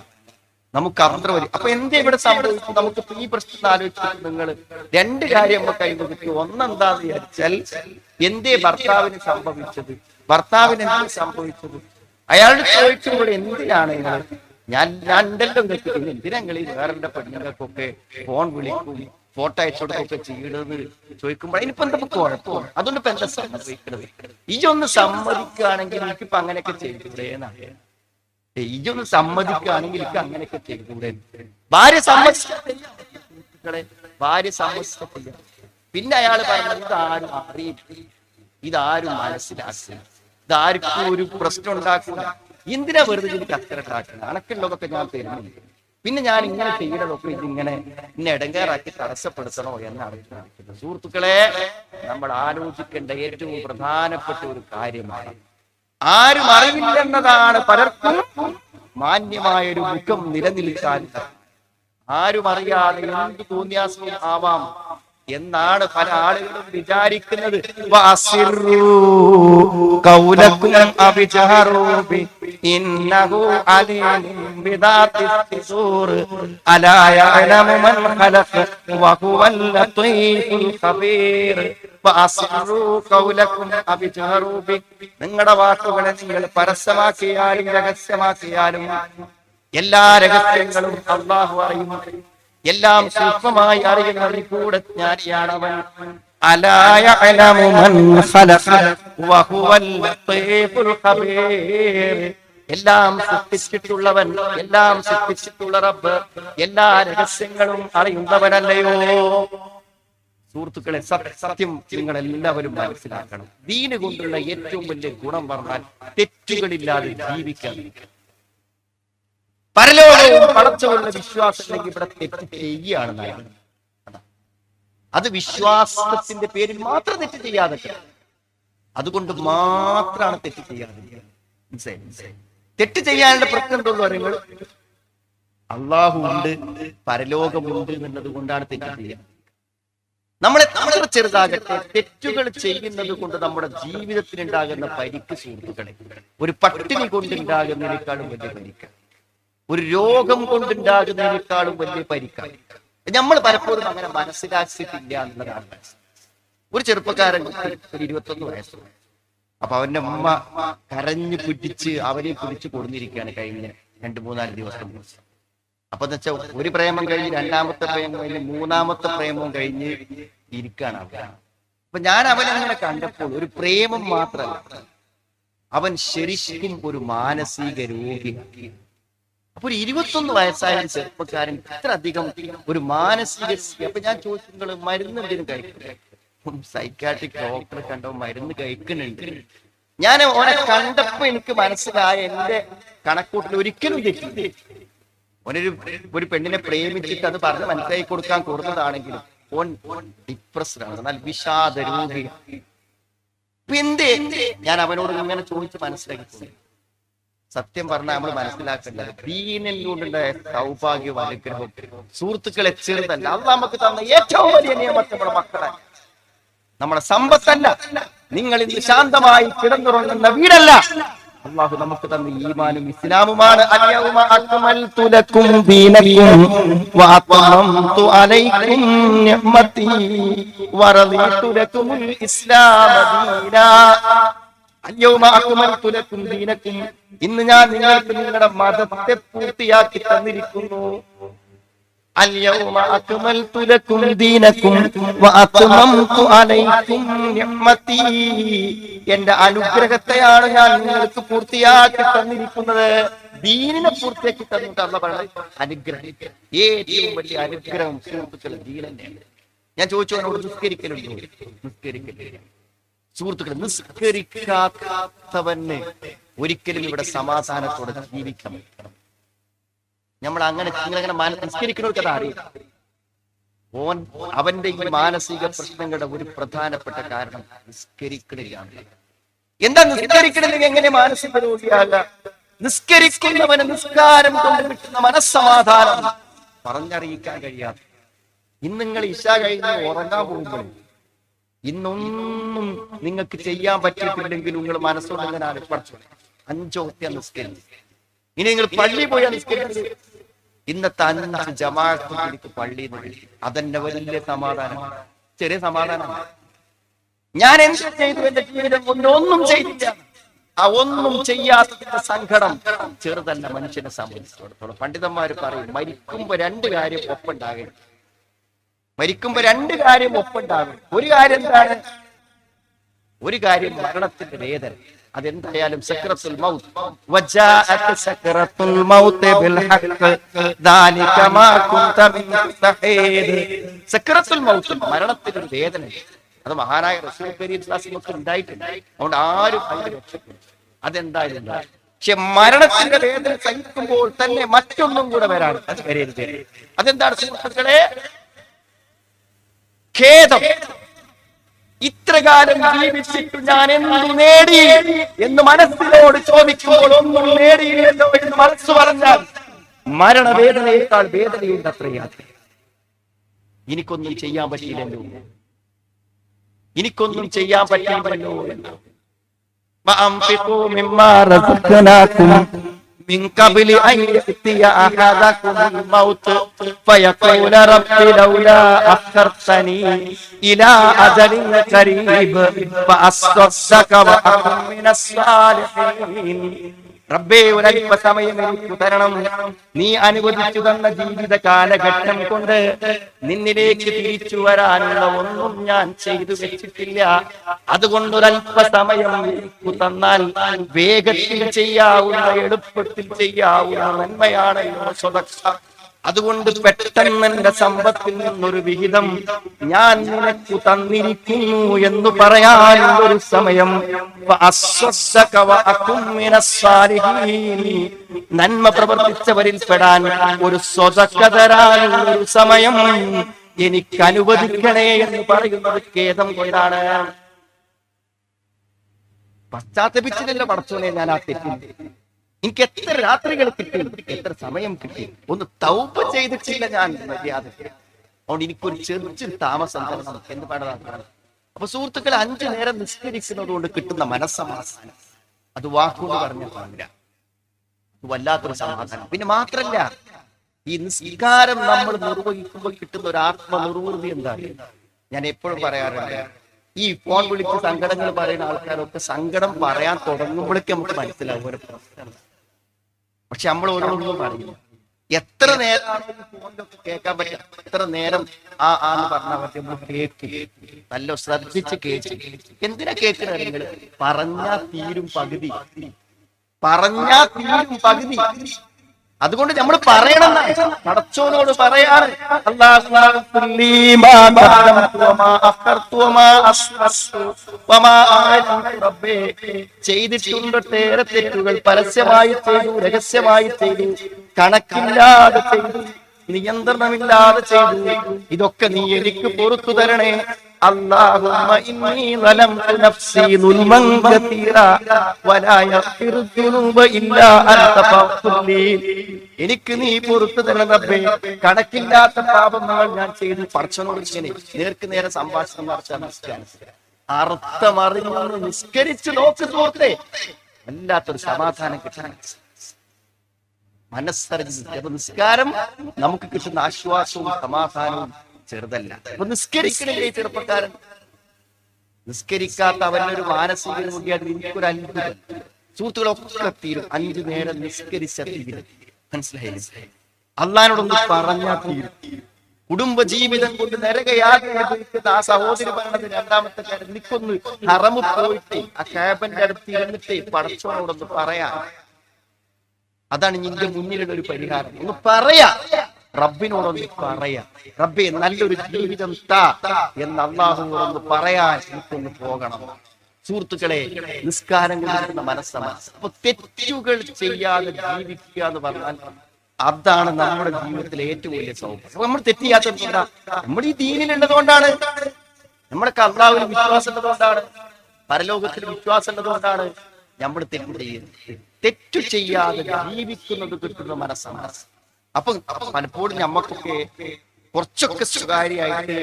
നമുക്ക് അത്ര വലിയ. അപ്പൊ എന്തേ ഇവിടെ സംഭവിച്ചു? നമുക്ക് ഈ പ്രശ്നം ആലോചിച്ചിട്ട് നിങ്ങൾ രണ്ട് കാര്യം നമുക്ക് കയ്യിൽ കിട്ടി. ഒന്നെന്താന്ന് വിചാരിച്ചാൽ, എന്തേ ഭർത്താവിന് സംഭവിച്ചത്? ഭർത്താവിന് എന്ത് സംഭവിച്ചത്? അയാളുടെ ചോദിച്ചുകൂടെ എന്തിനാണ് നിങ്ങൾ, ഞാൻ ഉണ്ടല്ലോ നിങ്ങൾക്ക്, പിന്നെ എന്തിനാ നിങ്ങൾ ഈ വേറെ പെണ്ണുങ്ങൾക്കൊക്കെ ഫോൺ വിളിക്കും, ഫോട്ടോ അയച്ചോടൊക്കെ ചെയ്യണമെന്ന് ചോദിക്കുമ്പോൾ അതിനിപ്പോ എന്താ കുഴപ്പം? അതുകൊണ്ട് ഇപ്പൊ എന്താ സംഭവിക്കണത്? ഇതൊന്ന് സമ്മതിക്കുകയാണെങ്കിൽ എനിക്കിപ്പോ അങ്ങനെയൊക്കെ ചെയ്തൂടെ എന്നാണ്. ഇതൊന്ന് സമ്മതിക്കുകയാണെങ്കിൽ എനിക്ക് അങ്ങനെയൊക്കെ ചെയ്തൂടെ? ഭാര്യ സമ്മതിക്കളെ, ഭാര്യ സമ്മതിച്ചിട്ടില്ല. പിന്നെ അയാൾ പറഞ്ഞത് ഇതാരും അറിയില്ല, ഇതാരും മനസ്സിലാക്കില്ല, ഇതാർക്കും ഒരു പ്രശ്നം ഉണ്ടാക്കില്ല. എന്തിനാ വെറുതെ എനിക്ക് അത്ര ഉണ്ടാക്കുന്നത്? അണക്കുള്ളതൊക്കെ ഞാൻ തരുന്നുണ്ട്, പിന്നെ ഞാൻ ഇങ്ങനെ ചെയ്യണതൊക്കെ ഇതിങ്ങനെ ഇന്നെ ഇടങ്ങേറാക്കി തടസ്സപ്പെടുത്തണോ എന്നാണ് ചോദിക്കുന്നത്. സുഹൃത്തുക്കളെ, നമ്മൾ ആലോചിക്കേണ്ട ഏറ്റവും പ്രധാനപ്പെട്ട ഒരു കാര്യമാണ്. ആരും അറിവില്ലെന്നതാണ് പലർക്കും മാന്യമായൊരു മുഖം നിലനിൽക്കാൻ. ആരും അറിയാതെ എന്ത് തോന്നിയാസവും ആവാം എന്നാണ് പല ആളുകളും വിചാരിക്കുന്നത്. നിങ്ങളുടെ വാക്കുകളെ നിങ്ങൾ പരസ്യമാക്കിയാലും രഹസ്യമാക്കിയാലും എല്ലാ രഹസ്യങ്ങളും അല്ലാഹു അറിയും. എല്ലാം സൂക്ഷ്മമായി അറിയുന്നതിൽ കൂടെ ജ്ഞാനിയാണവൻ. എല്ലാം സൃഷ്ടിച്ചിട്ടുള്ളവൻ, എല്ലാം സൃഷ്ടിച്ചിട്ടുള്ള റബ്ബ് എല്ലാ രഹസ്യങ്ങളും അറിയുന്നവനല്ലയോ? സുഹൃത്തുക്കളെ, സത്യം നിങ്ങൾ എല്ലാവരും മനസ്സിലാക്കണം. ദീന് കൊണ്ടുള്ള ഏറ്റവും വലിയ ഗുണം പറഞ്ഞാൽ തെറ്റുകളില്ലാതെ ജീവിക്കാൻ. പരലോകവും പടച്ചവനുള്ള വിശ്വാസത്തിലേക്ക് ഇവിടെ തെറ്റ് ചെയ്യുകയാണ്. അത് വിശ്വാസത്തിന്റെ പേരിൽ മാത്രം തെറ്റ് ചെയ്യാതെ, അതുകൊണ്ട് മാത്രമാണ് തെറ്റ് ചെയ്യാതെ. തെറ്റ് ചെയ്യാനുള്ള പ്രശ്നം എന്തോന്ന് പറയുമ്പോൾ അള്ളാഹു ഉണ്ട്, പരലോകമുണ്ട് എന്നുള്ളത് കൊണ്ടാണ് തെറ്റ് ചെയ്യുക. നമ്മളെ എത്ര ചെറുതാകട്ടെ, തെറ്റുകൾ ചെയ്യുന്നത് കൊണ്ട് നമ്മുടെ ജീവിതത്തിനുണ്ടാകുന്ന പരിക്ക്, സുഹൃത്തുക്കളെ, ഒരു പട്ടിണി കൊണ്ടുണ്ടാകുന്നതിനേക്കാളും വലിയ പരിക്ക്, ഒരു രോഗം കൊണ്ടുണ്ടാകുന്നതിനേക്കാളും വലിയ പരിക്കാണ്. നമ്മൾ പലപ്പോഴും അങ്ങനെ മനസ്സിലാക്കിയിട്ടില്ല എന്നുള്ളതാണ്. ഒരു ചെറുപ്പക്കാരൻ, ഒരു 21 വയസ്സുള്ള, അപ്പൊ അവന്റെ അമ്മ കരഞ്ഞു പിടിച്ച് അവനെ പിടിച്ചു കൊടുത്തിരിക്കുകയാണ് കഴിഞ്ഞ 2-3-4 ദിവസം. അപ്പൊ എന്ന് വെച്ചാൽ ഒരു പ്രേമം കഴിഞ്ഞ്, രണ്ടാമത്തെ പ്രേമം കഴിഞ്ഞ്, മൂന്നാമത്തെ പ്രേമവും കഴിഞ്ഞ് ഇരിക്കുകയാണ് അവൻ. അപ്പൊ ഞാൻ അവനങ്ങനെ കണ്ടപ്പോൾ ഒരു പ്രേമം മാത്രമല്ല, അവൻ ശരിക്കും ഒരു മാനസിക രോഗിയാണ്. അപ്പൊ ഒരു 21 വയസ്സായ ചെറുപ്പക്കാരൻ ഇത്ര അധികം ഒരു മാനസിക. അപ്പൊ ഞാൻ ചോദിച്ചു, നിങ്ങൾ മരുന്ന് എന്തിനും കഴിക്കും? സൈക്കാട്രിക് ഡോക്ടറെ കണ്ടോ മരുന്ന് കഴിക്കുന്നുണ്ട്. ഞാൻ ഓനെ കണ്ടപ്പോ എനിക്ക് മനസ്സിലായ എന്റെ കണക്കൂട്ടിൽ ഒരിക്കലും തെറ്റില്ല. ഒരു പെണ്ണിനെ പ്രേമിച്ചിട്ട് അത് പറഞ്ഞ് മനസ്സിലാക്കി കൊടുക്കാൻ കൊടുത്തതാണെങ്കിലും ഓൻ ഡിപ്രസ്ഡ് ആണ്, എന്നാൽ വിഷാദ രോഗി. എന്തേ ഞാൻ അവനോട് ഇങ്ങനെ ചോദിച്ച് മനസ്സിലാക്കി. സത്യം പറഞ്ഞാൽ നമ്മൾ മനസ്സിലാക്കേണ്ടത് ദീനിലൂടെ സൗഭാഗ്യവും അനുഗ്രഹവും സുഹൃത്തുക്കളെ ചെറുതല്ല. അത് നമുക്ക് തന്ന ഏറ്റവും വലിയ നിയമത്തെ നമ്മുടെ മക്കളെ, നമ്മുടെ സമ്പത്തല്ല. നിങ്ങൾ ഇന്ന് ശാന്തമായി കിടന്നുറങ്ങുന്ന വീടല്ല, അല്ലാഹു നമുക്ക് തന്ന ഈമാനും ഇസ്ലാമുമാണ്. അൽയൗമ അക്മൽതു ലക്കും ദീനക്കും വഅത്മംതു അലൈക്കും നിഅമതി വറദീതു ലക്കുമുൽ ഇസ്ലാമ ദീനാ. അൽയൗമ അക്മൽതു ലക്കും ദീനക്കും, ഇന്ന് ഞാൻ നിങ്ങൾക്ക് നിങ്ങളുടെ മതത്തെ പൂർത്തിയാക്കി തന്നിരിക്കുന്നു. അൽയൗമ അക്മൽതു ലക്കും ദീനക്കും വഅത്മംതു അലൈക്കും നിഅമതി, എന്റെ അനുഗ്രഹത്തെയാണ് ഞാൻ നിങ്ങൾക്ക് പൂർത്തിയാക്കി തന്നിരിക്കുന്നത്. ദീനിനെ പൂർത്തിയാക്കി തന്നിട്ട് അല്ലാഹു പറയുന്നത് അനുഗ്രഹം. ഏറ്റവും വലിയ അനുഗ്രഹം സുഹൃത്തുക്കളെ ദീൻ തന്നെയാണ്. ഞാൻ ചോദിച്ചു, അവനോട് നിസ്കരിക്കലുണ്ടോ? നിസ്കരിക്കലില്ല. സുഹൃത്തുക്കളെ, നിസ്കരിക്കാത്തവന് ഒരിക്കലും ഇവിടെ സമാധാനത്തോടെ ജീവിക്കാൻ പറ്റണം. നമ്മൾ അങ്ങനെ നിസ്കരിക്കുന്നവർക്ക് അത് അറിയാം. അവന്റെ ഈ മാനസിക പ്രശ്നങ്ങളുടെ ഒരു പ്രധാനപ്പെട്ട കാരണം നിസ്കരിക്കണില്ല. എന്താ നിസ്കരിക്കണില്ലെങ്കിൽ എങ്ങനെ മാനസിക രോഗിയാകാ? നിസ്കരിക്കുന്നവന് നിസ്കാരം കൊണ്ട് കിട്ടുന്ന മനസ്സമാധാനം പറഞ്ഞറിയിക്കാൻ കഴിയാതെ. ഇന്ന് നിങ്ങൾ ഇശ കഴിഞ്ഞ് ഉറങ്ങാൻ പോകുമ്പോൾ ഇന്നൊന്നും നിങ്ങൾക്ക് ചെയ്യാൻ പറ്റിയിട്ടില്ലെങ്കിൽ നിങ്ങൾ മനസ്സുകൊണ്ട് ഇങ്ങനെ പഠിച്ചു 5 വക്ത നിസ്കരിച്ചു. ഇനി നിങ്ങൾ പള്ളി പോയാൽ നിസ്കരിക്കുന്നത് ഇന്നത്തെ 5 ജമാഅത്ത് എനിക്ക് പള്ളിയിൽ നിന്ന് അതെന്നെ വലിയ സമാധാനം. ചെറിയ സമാധാനം. ഞാൻ എന്ത് ചെയ്തു? എന്റെ ജീവിതം കൊണ്ട് ഒന്നും ചെയ്തില്ല. ആ ഒന്നും ചെയ്യാത്തതിന്റെ സങ്കടം ചെറുതല്ല മനുഷ്യനെ സംബന്ധിച്ചിടത്തോളം. പണ്ഡിതന്മാര് പറയും, മരിക്കുമ്പോ 2 കാര്യം ഒപ്പുണ്ടാകരുത്. മരിക്കുമ്പോ 2 കാര്യം ഒപ്പുണ്ടാകും. ഒരു കാര്യം എന്താണ്? ഒരു കാര്യം മരണത്തിന്റെ വേദന. അതെന്തായാലും സക്രത്തുൽ മൗത്ത്, വജാഅത് സക്രത്തുൽ മൗത്ത് ബിൽ ഹഖ് ദാലിക മാ കുൻത മിൻ തഹീദ്. സക്രത്തുൽ മൗത്ത് മരണത്തിന്റെ ഒരു വേദന. അത് മഹാനായ റസൂൽ കരീം സ്വല്ലല്ലാഹു അലൈഹി വസല്ലം ഉണ്ടായിട്ടുണ്ട്. അതുകൊണ്ട് ആരും രക്ഷപ്പെടും. അതെന്തായാലും. പക്ഷെ മരണത്തിന്റെ വേദന സഹിക്കുമ്പോൾ തന്നെ മറ്റൊന്നും കൂടെ വരാൻ അത് വരരുത്. അതെന്താണ് സുഹൃത്തുക്കളെ? ഖേദം. ഇത്രകാലം ജീവിച്ചിട്ട് ഞാൻ എന്തു നേടി എന്ന് മനസ്സിനോട് ചോദിക്കുമ്പോൾ ഒന്നും നേടിയില്ലല്ലോ എന്ന് മനസ്സ് പറഞ്ഞാൽ മരണവേദനയേക്കാൾ വേദനയുണ്ട്. അത്രയാണ്. എനിക്കൊന്നും ചെയ്യാൻ പറ്റിയില്ലല്ലോ, എനിക്കൊന്നും ചെയ്യാൻ പറ്റിയില്ലല്ലോ. من قبل أن يأتي أحدكم الموت فيقول رب لولا أخرتني إلى أجل قريب فأصدق وأكن من الصالحين. റബ്ബേ, ഒരല്പസമയം എനിക്ക് തരണം. നീ അനുവദിച്ചു തന്ന ജീവിത കാലഘട്ടം കൊണ്ട് നിന്നിലേക്ക് തിരിച്ചു വരാനുള്ള ഒന്നും ഞാൻ ചെയ്തു വെച്ചിട്ടില്ല. അതുകൊണ്ട് ഒരല്പസമയം എനിക്ക് തന്നാൽ വേഗത്തിൽ ചെയ്യാവുന്ന, എളുപ്പത്തിൽ ചെയ്യാവുന്ന നന്മയാണല്ലോ സ്വതക്ക. അതുകൊണ്ട് പെട്ടെന്ന് എന്റെ സമ്പത്തിൽ നിന്നൊരു വിഹിതം ഞാൻ നിനക്ക് തന്നിരിക്കുന്നു എന്ന് പറയാനുള്ളൊരു സമയം, നന്മ പ്രവർത്തിച്ചവരിൽ പെടാൻ ഒരു സ്വതക്ക തരാനുള്ളൊരു സമയം എനിക്ക് അനുവദിക്കണേ എന്ന് പറയുന്നത് ഖേദം കൊണ്ടാണ്. പശ്ചാത്തപിച്ചില്ലല്ലോ പടച്ചോനെ ഞാൻ ആ തെറ്റിൽ. എനിക്ക് എത്ര രാത്രികൾ കിട്ടി, എത്ര സമയം കിട്ടി, ഒന്ന് തൗബ ചെയ്തിട്ടില്ല ഞാൻ മര്യാദ. അതുകൊണ്ട് എനിക്കൊരു ചെറിയ താമസം തരണം എന്ന് പാടാണ്. അപ്പൊ സുഹൃത്തുക്കൾ, 5 നേരം നിസ്കരിക്കുന്നത് കൊണ്ട് കിട്ടുന്ന മനസ്സമാധാനം അത് വാക്കുകൊണ്ട് പറഞ്ഞ പാടില്ല. അത് വല്ലാത്തൊരു സമാധാനം. പിന്നെ മാത്രല്ല, ഈ നിസ്കാരം നമ്മൾ നിർവഹിക്കുമ്പോൾ കിട്ടുന്ന ഒരു ആത്മനിർവൃതി എന്താണ്? ഞാൻ എപ്പോഴും പറയാറുണ്ട്, ഈ ഫോൺ വിളിച്ച് സങ്കടങ്ങൾ പറയുന്ന ആൾക്കാരൊക്കെ സങ്കടം പറയാൻ തുടങ്ങുമ്പോഴേക്ക് നമുക്ക് മനസ്സിലാവും ഒരു പ്രശ്നം. പക്ഷെ നമ്മൾ ഓരോന്നും പറയും. എത്ര നേരമാണ് ഫോണിലൊക്കെ കേൾക്കാൻ പറ്റുക? എത്ര നേരം ആന്ന് പറഞ്ഞാൽ മതി, നമ്മൾ കേൾക്കും. നല്ല ശ്രദ്ധിച്ച് കേൾക്കും. എന്തിനാ കേൾക്കുന്നത്? നിങ്ങൾ പറഞ്ഞാ തീരും പകുതി, പറഞ്ഞാ തീരും പകുതി. അതുകൊണ്ട് നമ്മൾ പറയണം, പടച്ചോനോട് പറയാറ്, ചെയ്തിട്ടുണ്ടൊട്ടേറെ തെറ്റുകൾ പരസ്യമായി ചെയ്തു, രഹസ്യമായി ചെയ്തു, കണക്കില്ലാതെ ചെയ്തു, നിയന്ത്രണമില്ലാതെ ചെയ്തു. ഇതൊക്കെ നീ എനിക്ക് പുറത്തു തരണേ. اللهم إني ظلمت نفسي ظلما كثيرا ولا يغفر الذنوب إلا أنت فاغفر لي. എനിക്ക് നീ പുറത്തു തരണം റബ്ബേ, കണക്കില്ലാത്ത പാപങ്ങൾ ഞാൻ ചെയ്തു. പടച്ചവനോട് ഇങ്ങനെ നേർക്ക് നേരെ സംഭാഷണം നടത്താൻ അർത്ഥമറിഞ്ഞൊന്ന് നിസ്കരിച്ചു നോക്ക് സുഹൃത്തേ, വല്ലാത്തൊരു സമാധാനം കിട്ടാൻ മനസ്സറിഞ്ഞ്. നിസ്കാരം നമുക്ക് കിട്ടുന്ന ആശ്വാസവും സമാധാനവും ചെറുതല്ല. അപ്പൊ നിസ്കരിക്കണില്ലേ ചെറുപ്പക്കാരൻ? നിസ്കരിക്കാത്ത അവനൊരു മാനസിക രോഗിയായിട്ട് എനിക്കൊരു അത്ഭുതം. സുഹൃത്തുക്കളൊക്കെ തീരും 5 നേരം നിസ്കരിച്ച തീരും. മനസ്സിലായില്ലേ? അള്ളാഹിനോടൊന്ന് പറഞ്ഞാൽ തീരും. കുടുംബ ജീവിതം കൊണ്ട് നരകയാതന ആ സഹോദരി പറഞ്ഞത് 2ാമത്തെ കാര്യം, എനിക്കൊന്ന് ഹറമ് പോയിട്ട് ആ ക്യാബിന്റെ അടുത്ത് ഇരുന്നിട്ട് പടച്ചോനോടൊന്ന് പറയാ. അതാണ് നിന്റെ മുന്നിലുള്ള ഒരു പരിഹാരം. ഒന്ന് പറയാ, റബ്ബിനോടൊന്ന് പറയാ, റബ്ബേ നല്ലൊരു ജീവിതം താ എന്ന് അള്ളാഹുവോടൊന്ന് പറയാൻ എനിക്കൊന്ന് പോകണം. സുഹൃത്തുക്കളെ, നിസ്കാരം കൊണ്ടുവരുന്ന മനസ്സാണ്. അപ്പൊ തെറ്റുകൾ ചെയ്യാതെ ജീവിക്കുക എന്ന് പറഞ്ഞാൽ അതാണ് നമ്മുടെ ജീവിതത്തിലെ ഏറ്റവും വലിയ സൗഭാഗ്യം. അപ്പൊ നമ്മൾ തെറ്റ് ചെയ്യാത്തത് നമ്മൾ ഈ ദീനിലുള്ളത് കൊണ്ടാണ്, നമ്മുടെ അള്ളാഹുവിൽ വിശ്വാസം ഉള്ളത് കൊണ്ടാണ്, പരലോകത്തിൽ വിശ്വാസം ഉള്ളത് കൊണ്ടാണ് നമ്മൾ തെറ്റ് ചെയ്യുന്നത്. തെറ്റു ചെയ്യാതെ ജീവിക്കുന്നത് കിട്ടുന്ന മനസ്സാണ്. അപ്പൊ പലപ്പോഴും നമ്മക്കൊക്കെ കുറച്ചൊക്കെ സ്വകാര്യമായിട്ട്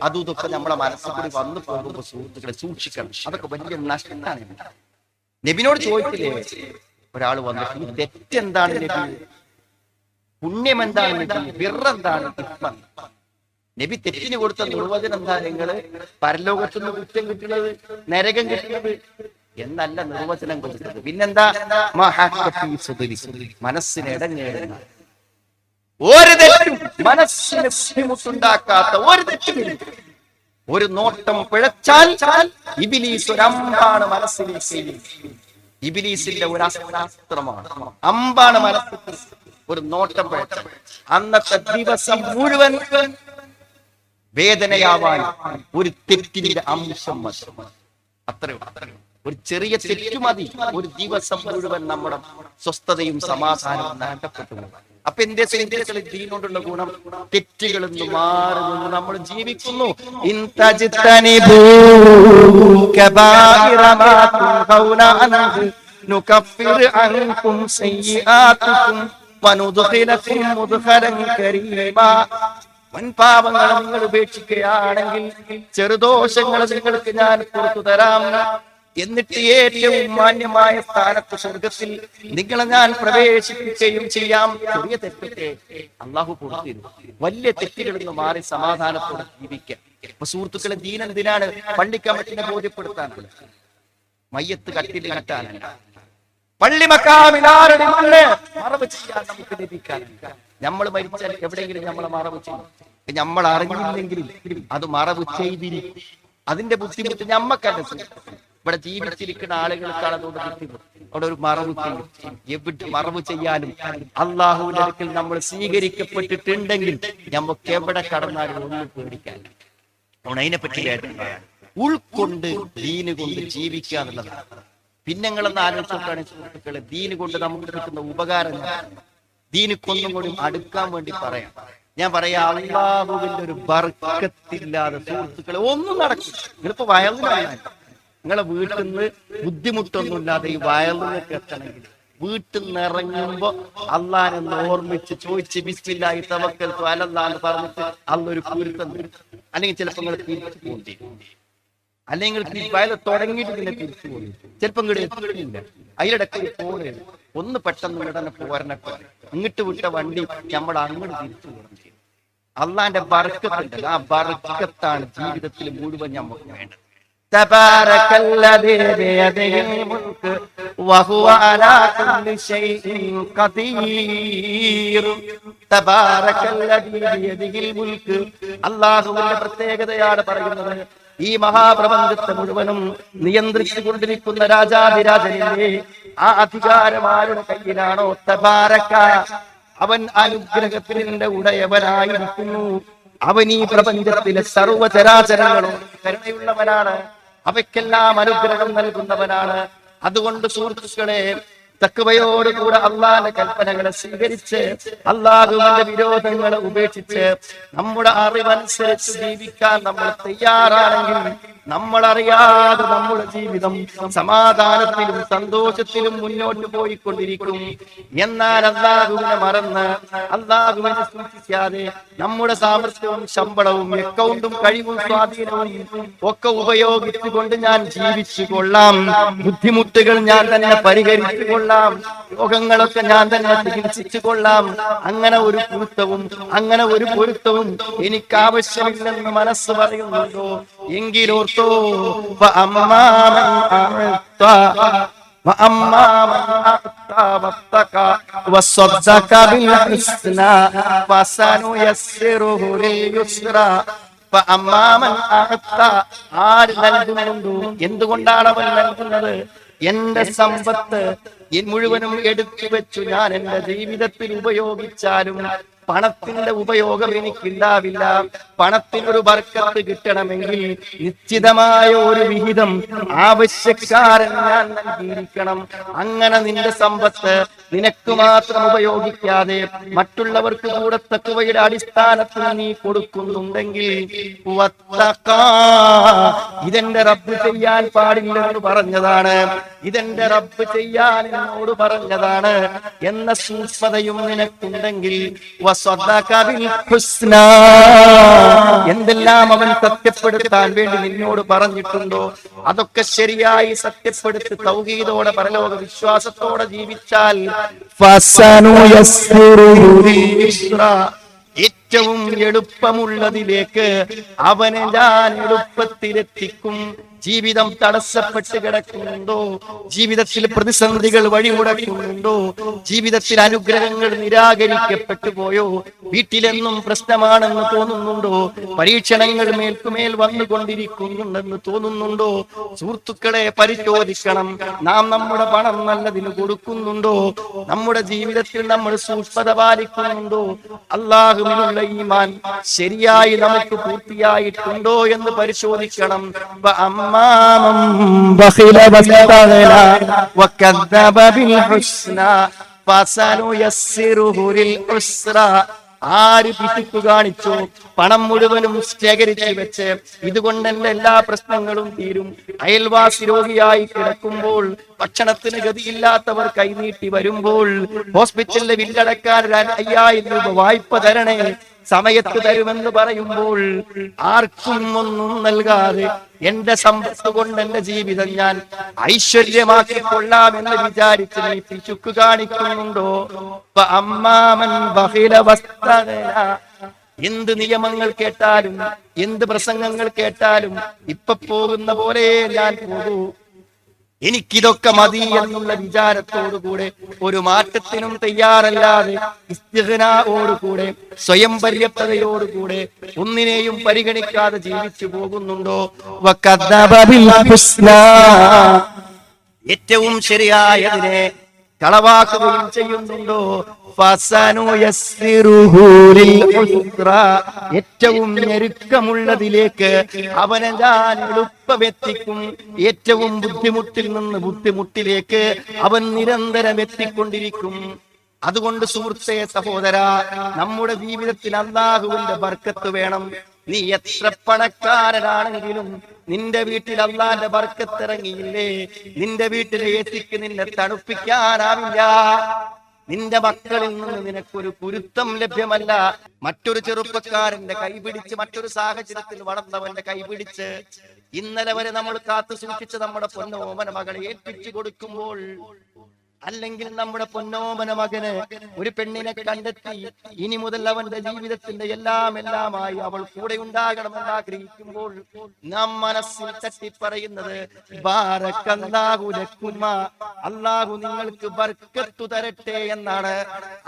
അതും ഇതൊക്കെ നമ്മളെ മനസ്സിൽ കൂടി വന്നു പോകുമ്പോൾ സുഹൃത്തുക്കളെ സൂക്ഷിക്കണം. അതൊക്കെ വലിയ നഷ്ടമാണ്. നബിനോട് ചോദിച്ചില്ലേ ഒരാൾ വന്നിട്ട്, ഈ തെറ്റെന്താണ് നബി? പുണ്യം എന്താണ്, ബിർറെന്താണ്, നബി തെറ്റിന് കൊടുത്ത നിർവചനം എന്താ? നിങ്ങള് പരലോകത്തുനിന്ന് കുറ്റം കിട്ടുന്നത്, നരകം കിട്ടുന്നത് എന്നല്ല നിർവചനം കൊടുത്തത്. പിന്നെന്താ? മനസ്സിന് ഇടഞ്ഞേടുന്ന, ഒരു തെറ്റും മനസ്സിന് ബുദ്ധിമുട്ടുണ്ടാക്കാത്ത ഒരു തെറ്റുമില്ല. ഒരു നോട്ടം പിഴച്ചാൽ ഇബ്ലീസ് ഒരു അമ്പാണ് മനസ്സിലേക്ക്. ഇബ്ലീസിന്റെ ഒരു അസ്ത്രമാണ്, അമ്പാണ് മനസ്സിൽ. ഒരു നോട്ടം പിഴച്ചാൽ അന്നത്തെ ദിവസം മുഴുവൻ വേദനയാവാൻ ഒരു തെറ്റിന്റെ അംശം മതി. അത്രയും ഒരു ചെറിയ തെറ്റു മതി ഒരു ദിവസം മുഴുവൻ നമ്മുടെ സ്വസ്ഥതയും സമാധാനവും നഷ്ടപ്പെട്ടു. അപ്പൊ എന്റെ സുഹൃത്തുക്കളെ, ദീനോടുള്ള ഗുണം, തെറ്റുകളിൽ നിന്ന് മാറി നിന്ന് നമ്മൾ ജീവിക്കുന്നു. വൻപാപങ്ങൾ നിങ്ങൾ ഉപേക്ഷിക്കുകയാണെങ്കിൽ ചെറുദോഷങ്ങൾ നിങ്ങൾക്ക് ഞാൻ പുറത്തു തരാം. എന്നിട്ട് ഏറ്റവും മാന്യമായ സ്ഥാനത്ത് സ്വർഗത്തിൽ നിങ്ങളെ ഞാൻ പ്രവേശിപ്പിക്കുകയും ചെയ്യാം. ചെറിയ തെറ്റൊക്കെ അള്ളാഹു കൊടുത്തിരുന്നു. വലിയ തെറ്റുകളിൽ നിന്ന് മാറി സമാധാനത്തോടെ ജീവിക്കാം. അപ്പൊ സുഹൃത്തുക്കളെ, ദീൻ എന്തിനാണ്? പള്ളിക്കമ്മറ്റിനെ ബോധ്യപ്പെടുത്താനാണ്, മയ്യത്ത് കട്ടിൽ കെട്ടാനല്ല, പള്ളി മക്കാമിലാരുടെ മണ്ണ് മറവ് ചെയ്യാൻ നമുക്ക് ലഭിക്കാനില്ല. നമ്മൾ മരിച്ചാൽ എവിടെയെങ്കിലും നമ്മളെ മറവ് ചെയ്യും. നമ്മൾ അറിഞ്ഞില്ലെങ്കിലും അത് മറവ് ചെയ്തിരിക്കും. അതിന്റെ ബുദ്ധിമുട്ട് ഞമ്മക്കല്ല. ഇവിടെ ജീവിച്ചിരിക്കുന്ന ആളുകൾക്കാണ് അതുകൊണ്ട് ബുദ്ധിമുട്ട്. അവിടെ ഒരു മറവ് ചെയ്യും. എവിടെ മറവ് ചെയ്യാനും അള്ളാഹുവിന്റെ അടുക്കൽ നമ്മൾ സ്വീകരിക്കപ്പെട്ടിട്ടുണ്ടെങ്കിൽ നമുക്ക് എവിടെ കടന്നാലും ഒന്നും പേടിക്കാൻ. അതിനെപ്പറ്റി ഉൾക്കൊണ്ട് ദീന് കൊണ്ട് ജീവിക്കുക എന്നുള്ളതാണ്. പിന്നെ നിങ്ങളെന്ന് ആലോചിച്ചോക്കാണ് സുഹൃത്തുക്കളെ, ദീന് കൊണ്ട് നമുക്ക് കിട്ടുന്ന ഉപകാരം. ദീന് കൊന്നും കൂടി അടുക്കാൻ വേണ്ടി പറയാം. ഞാൻ പറയാ, അള്ളാഹുവിന്റെ ഒരു ബർക്കത്തില്ലാതെ സുഹൃത്തുക്കളെ ഒന്നും നടക്കില്ല. നിങ്ങളിപ്പോ വയലിനാണ്, നിങ്ങളെ വീട്ടിൽ നിന്ന് ബുദ്ധിമുട്ടൊന്നുമില്ലാതെ ഈ വയലിനൊക്കെ എത്തണമെങ്കിൽ വീട്ടിൽ നിന്ന് ഇറങ്ങുമ്പോ അള്ളാഹിനെ ഓർമ്മിച്ച് ചോദിച്ച് ബിസ്മില്ലാഹി തവക്കൽതു അലല്ലാഹ് പറഞ്ഞിട്ട് അള്ളൊരു കുരുത്തം തരും. അല്ലെങ്കിൽ ചിലപ്പോൾ നിങ്ങൾ തിരിച്ചു പോണ്ടി, അല്ലെങ്കിൽ വയൽ തുടങ്ങിയിട്ട് പിന്നെ തിരിച്ചു പോകും. ചിലപ്പോൾ ഇങ്ങോട്ട് എത്തില്ല. അതിലിടയ്ക്ക് ഒരു ഫോണ് ഒന്ന് പെട്ടെന്ന് ഇടനെ പോരണൊക്കെ ഇങ്ങോട്ട് വിട്ട വണ്ടി നമ്മൾ അങ്ങോട്ട് തിരിച്ചു പോകണം ചെയ്യും. അള്ളാന്റെ ബർക്കത്തുണ്ടല്ലോ, ആ ബർക്കത്താണ് ജീവിതത്തിൽ മുഴുവൻ നമുക്ക് വേണ്ടത്. തബാറകല്ലദീ ബിയദിഹിൽ മുൽക്ക് വഹുവ അലാ കുല്ലി ശൈഇൻ ഖദീർ. തബാറകല്ലദീ ബിയദിഹിൽ മുൽക്ക്, അല്ലാഹുവിന്റെ പ്രത്യേകതയാണ് പറയുന്നത്. ഈ മഹാപ്രപഞ്ചത്തെ മുഴുവനും നിയന്ത്രിച്ചു കൊണ്ടിരിക്കുന്ന രാജാതിരാജനില്ലേ, ആ അധികാരം ആരുടെ കയ്യിലാണോ? തബാരക, അവൻ അനുഗ്രഹത്തിന്റെ ഉടയവനായിരിക്കുന്നു. അവൻ ഈ പ്രപഞ്ചത്തിലെ സർവചരാചരങ്ങളും കരുണയുള്ളവനാണ്. അവയ്ക്കെല്ലാം അനുഗ്രഹം നൽകുന്നവനാണ്. അതുകൊണ്ട് സുഹൃത്തുക്കളെ, തഖ്വയോടുകൂടെ അള്ളാഹുവിന്റെ കൽപ്പനകളെ സ്വീകരിച്ച് അള്ളാഹുവിന്റെ വിരോധങ്ങളെ ഉപേക്ഷിച്ച് നമ്മുടെ അറിവനുസരിച്ച് ജീവിക്കാൻ നമ്മൾ തയ്യാറാണെങ്കിൽ നമ്മളറിയാതെ നമ്മുടെ ജീവിതം സമാധാനത്തിലും സന്തോഷത്തിലും മുന്നോട്ട് പോയിക്കൊണ്ടിരിക്കും. എന്നാൽ അള്ളാഹുവിനെ മറന്ന് അള്ളാഹുവിനെ സൂക്ഷിക്കാതെ നമ്മുടെ സാമർത്ഥ്യവും ശമ്പളവും അക്കൗണ്ടും കഴിവും സ്വാധീനവും ഒക്കെ ഉപയോഗിച്ചുകൊണ്ട് ഞാൻ ജീവിച്ചു കൊള്ളാം, ബുദ്ധിമുട്ടുകൾ ഞാൻ തന്നെ പരിഹരിച്ചു കൊള്ളാം, രോഗങ്ങളൊക്കെ ഞാൻ തന്നെ ചികിത്സിച്ചു കൊള്ളാം, അങ്ങനെ ഒരു പൊരുത്തവും എനിക്ക് ആവശ്യമില്ലെന്ന് മനസ്സ് പറയുന്നുണ്ടോ? എങ്കിലോർത്തോ എന്തുകൊണ്ടാണ് അവൻ നൽകുന്നത്? എന്റെ സമ്പത്ത് മുഴുവനും എടുത്തു വെച്ചു ഞാൻ എന്റെ ജീവിതത്തിൽ ഉപയോഗിച്ചാലും പണത്തിന്റെ ഉപയോഗം എനിക്കുണ്ടാവില്ല. പണത്തിനൊരു ബർക്കത്ത് കിട്ടണമെങ്കിൽ നിശ്ചിതമായ ഒരു വിഹിതം ആവശ്യക്കാരൻ ഞാൻ നൽകിയിരിക്കണം. അങ്ങനെ നിന്റെ സമ്പത്ത് നിനക്ക് മാത്രം ഉപയോഗിക്കാതെ മറ്റുള്ളവർക്ക് കൂടെ തഖ്വയുടെ അടിസ്ഥാനത്തിൽ നീ കൊടുക്കുന്നുണ്ടെങ്കിൽ ഇതെന്റെ റബ്ബ് ചെയ്യാൻ പാടില്ലെന്ന് പറഞ്ഞതാണ്. ഇതെന്റെ റബ്ബ് ചെയ്യാൻ എന്നോട് പറഞ്ഞതാണ് എന്ന സൂക്ഷ്മതയും നിനക്കുണ്ടെങ്കിൽ എന്തെല്ലാം അവൻ സത്യപ്പെടുത്താൻ വേണ്ടി നിന്നോട് പറഞ്ഞിട്ടുണ്ടോ അതൊക്കെ ശരിയായി സത്യപ്പെടുത്തി തൗഹീദോടെ പരലോക വിശ്വാസത്തോടെ ജീവിച്ചാൽ ഏറ്റവും എളുപ്പമുള്ളതിലേക്ക് അവനെ ഞാൻ എളുപ്പത്തിലെത്തിക്കും. ജീവിതം തടസ്സപ്പെട്ട് കിടക്കുന്നുണ്ടോ? ജീവിതത്തിൽ പ്രതിസന്ധികൾ വഴിമുടക്കുന്നുണ്ടോ? ജീവിതത്തിൽ അനുഗ്രഹങ്ങൾ നിരാകരിക്കപ്പെട്ടു പോയോ? വീട്ടിലെന്നും പ്രശ്നമാണെന്ന് തോന്നുന്നുണ്ടോ? പരീക്ഷണങ്ങൾ മേൽക്കുമേൽ വന്നുകൊണ്ടിരിക്കുന്നുണ്ടെന്ന് തോന്നുന്നുണ്ടോ? സുഹൃത്തുക്കളെ, പരിശോധിക്കണം. നാം നമ്മുടെ പണം നല്ലതിന് കൊടുക്കുന്നുണ്ടോ? നമ്മുടെ ജീവിതത്തിൽ നമ്മൾ സൂക്ഷ്മത പാലിക്കുന്നുണ്ടോ? അല്ലാഹുവിനുള്ള ഈമാൻ ശരിയായി നമുക്ക് പൂർത്തിയായിട്ടുണ്ടോ എന്ന് പരിശോധിക്കണം. بخل واستغنى وكذب بالحسنى فسنيسره للعسرى. ആര് പിശുക്ക് കാണിച്ചു? പണം മുഴുവനും ശേഖരിച്ചു വെച്ച് ഇതുകൊണ്ട് എന്റെ എല്ലാ പ്രശ്നങ്ങളും തീരും. അയൽവാസി രോഗിയായി കിടക്കുമ്പോൾ, ഭക്ഷണത്തിന് ഗതിയില്ലാത്തവർ കൈനീട്ടി വരുമ്പോൾ, ഹോസ്പിറ്റലിലെ ബില്ലടക്കാൻ 5000 രൂപ വായ്പ തരണേ, സമയത്ത് തരുമെന്ന് പറയുമ്പോൾ ആർക്കും ഒന്നും നൽകാതെ എന്റെ സമ്പത്ത് കൊണ്ട് എന്റെ ജീവിതം ഞാൻ ഐശ്വര്യമാക്കി കൊള്ളാമെന്ന് വിചാരിച്ച് നീ പിശുക്ക് കാണിക്കുന്നുണ്ടോ? അമ്മാമൻ ബഖില വസ്തഗന. എന്ത് നിയമങ്ങൾ കേട്ടാലും എന്ത് പ്രസംഗങ്ങൾ കേട്ടാലും ഇപ്പൊ പോകുന്ന പോലെ ഞാൻ പോകൂ, എനിക്കിതൊക്കെ മതി എന്നുള്ള വിചാരത്തോടുകൂടെ ഒരു മാറ്റത്തിനും തയ്യാറല്ലാതെ ഇസ്തിഗ്നാഓടുകൂടെ സ്വയം പര്യാപ്തതയോടുകൂടെ ഒന്നിനെയും പരിഗണിക്കാതെ ജീവിച്ചു പോകുന്നുണ്ടോ? ഏറ്റവും ശരിയായതിനെ കളവാക്കുകയും ചെയ്യുന്നുണ്ടോ? ഏറ്റവും ഞെരുക്കമുള്ളതിലേക്ക് അവനെ ഞാൻ എളുപ്പമെത്തിക്കും. ഏറ്റവും ബുദ്ധിമുട്ടിൽ നിന്ന് ബുദ്ധിമുട്ടിലേക്ക് അവൻ നിരന്തരം എത്തിക്കൊണ്ടിരിക്കും. അതുകൊണ്ട് സുഹൃത്തേ, സഹോദര, നമ്മുടെ ജീവിതത്തിൽ അല്ലാഹുവിന്റെ ബർക്കത്ത് വേണം. നീ എത്ര പണക്കാരനാണെങ്കിലും നിന്റെ വീട്ടിൽ അല്ലാഹുവിന്റെ ബർക്കത്ത് ഇറങ്ങിയില്ലേ, നിന്റെ വീട്ടിലെ എത്തിക്ക് നിന്നെ തണുപ്പിക്കാനാവില്ല. നിന്റെ മക്കളിൽ നിന്ന് നിനക്കൊരു കുരുത്തം ലഭ്യമല്ല. മറ്റൊരു ചെറുപ്പക്കാരന്റെ കൈപിടിച്ച്, മറ്റൊരു സാഹചര്യത്തിൽ വളർന്നവന്റെ കൈപിടിച്ച് ഇന്നലെ വരെ നമ്മൾ കാത്തു സൂക്ഷിച്ച് നമ്മുടെ പൊന്നോമന മകളെ ഏൽപ്പിച്ചു കൊടുക്കുമ്പോൾ, അല്ലെങ്കിൽ നമ്മുടെ പൊന്നോമന മകന് ഒരു പെണ്ണിനെ കണ്ടെത്തി ഇനി മുതൽ അവന്റെ ജീവിതത്തിന്റെ എല്ലാമായി അവൾ കൂടെ ഉണ്ടാകണമെന്ന് ആഗ്രഹിക്കുമ്പോൾ നാം മനസ്സിൽ തട്ടിപ്പറയുന്നത് ബാറക്കല്ലാഹു ലക്കുമ, അല്ലാഹു നിങ്ങൾക്ക് ബർക്കത്ത് തരട്ടെ എന്നാണ്.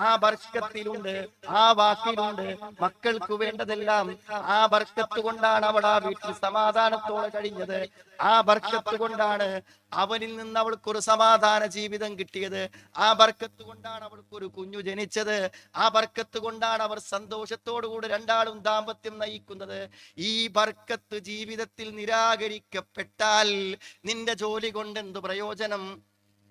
ആ ബർക്കത്തിലുണ്ട്, ആ വാക്കിലുണ്ട് മക്കൾക്ക് വേണ്ടതെല്ലാം. ആ ബർക്കത്ത് കൊണ്ടാണ് അവൾ ആ വീട്ടിൽ സമാധാനത്തോടെ കഴിഞ്ഞത്. ആ ബർക്കത്ത് കൊണ്ടാണ് അവനിൽ നിന്ന് അവൾക്കൊരു സമാധാന ജീവിതം കിട്ടിയത്. ആ ബർക്കത്ത് കൊണ്ടാണ് അവൾക്കൊരു കുഞ്ഞു ജനിച്ചത്. ആ ബർക്കത്ത് കൊണ്ടാണ് അവർ സന്തോഷത്തോടുകൂടി രണ്ടാളും ദാമ്പത്യം നയിക്കുന്നത്. ഈ ബർക്കത്ത് ജീവിതത്തിൽ നിരാകരിക്കപ്പെട്ടാൽ നിന്റെ ജോലി കൊണ്ട് എന്തു പ്രയോജനം?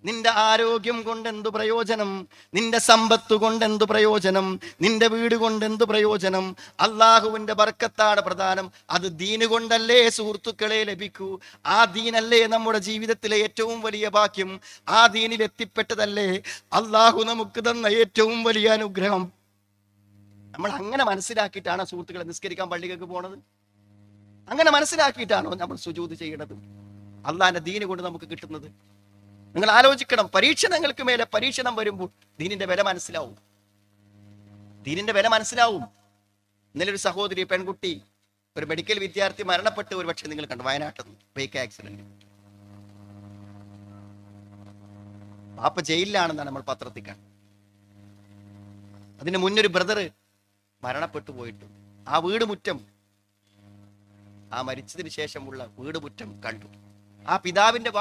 നിന്റെ ആരോഗ്യം കൊണ്ട് എന്തു പ്രയോജനം? നിന്റെ സമ്പത്ത് കൊണ്ട് എന്തു പ്രയോജനം? നിന്റെ വീട് കൊണ്ട് എന്തു പ്രയോജനം? അള്ളാഹുവിന്റെ ബർക്കത്താണ് പ്രധാനം. അത് ദീന് കൊണ്ടല്ലേ സുഹൃത്തുക്കളെ ലഭിക്കൂ. ആ ദീനല്ലേ നമ്മുടെ ജീവിതത്തിലെ ഏറ്റവും വലിയ ഭാഗ്യം. ആ ദീനിൽ എത്തിപ്പെട്ടതല്ലേ അള്ളാഹു നമുക്ക് തന്ന ഏറ്റവും വലിയ അനുഗ്രഹം. നമ്മൾ അങ്ങനെ മനസ്സിലാക്കിയിട്ടാണ് സുഹൃത്തുക്കളെ നിസ്കരിക്കാൻ പള്ളികൾക്ക് പോണത്? അങ്ങനെ മനസ്സിലാക്കിയിട്ടാണോ നമ്മൾ സുജൂദ് ചെയ്യണത്? അള്ളാഹിന്റെ ദീന് കൊണ്ട് നമുക്ക് കിട്ടുന്നത് നിങ്ങൾ ആലോചിക്കണം. പരീക്ഷണങ്ങൾക്ക് മേലെ പരീക്ഷണം വരുമ്പോൾ ദീനിന്റെ വില മനസ്സിലാവും. ദീനിന്റെ വില മനസ്സിലാവും. ഇന്നലെ ഒരു സഹോദരി, പെൺകുട്ടി, ഒരു മെഡിക്കൽ വിദ്യാർത്ഥി മരണപ്പെട്ട് ഒരു പക്ഷെ നിങ്ങൾ കണ്ടു, വയനാട്ടിൽ ബൈക്ക് ആക്സിഡന്റ്. പാപ്പ ജയിലിലാണെന്നാണ് നമ്മൾ പത്രത്തിൽ കണ്ടത്. അതിന് മുന്നൊരു ബ്രദർ മരണപ്പെട്ടു പോയിട്ടു. ആ വീട് മുറ്റം, ആ മരിച്ചതിന് ശേഷമുള്ള വീട് മുറ്റം കണ്ടു. ആ പിതാവിന്റെ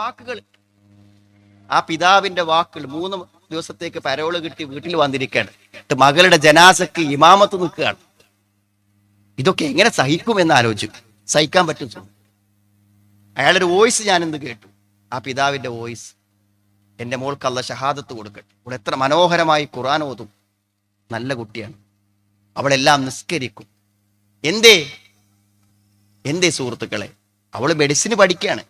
വാക്കുകൾ 3 ദിവസത്തേക്ക് പരോള് കിട്ടി വീട്ടിൽ വന്നിരിക്കുകയാണ്. മകളുടെ ജനാസക്ക് ഇമാമത്ത് നിൽക്കുകയാണ്. ഇതൊക്കെ എങ്ങനെ സഹിക്കുമെന്ന് ആലോചിച്ചു. സഹിക്കാൻ പറ്റും? അയാളൊരു വോയിസ് ഞാനെന്ത് കേട്ടു. ആ പിതാവിന്റെ വോയിസ്, എൻ്റെ മോൾക്ക് അല്ലാഹ് ഷഹാദത്ത് കൊടുക്കട്ടെ, അവൾ എത്ര മനോഹരമായി ഖുർആൻ ഓതും, നല്ല കുട്ടിയാണ്, അവളെല്ലാം നിസ്കരിക്കും. എന്തേ സുഹൃത്തുക്കളെ, അവള് മെഡിസിന് പഠിക്കുകയാണ്.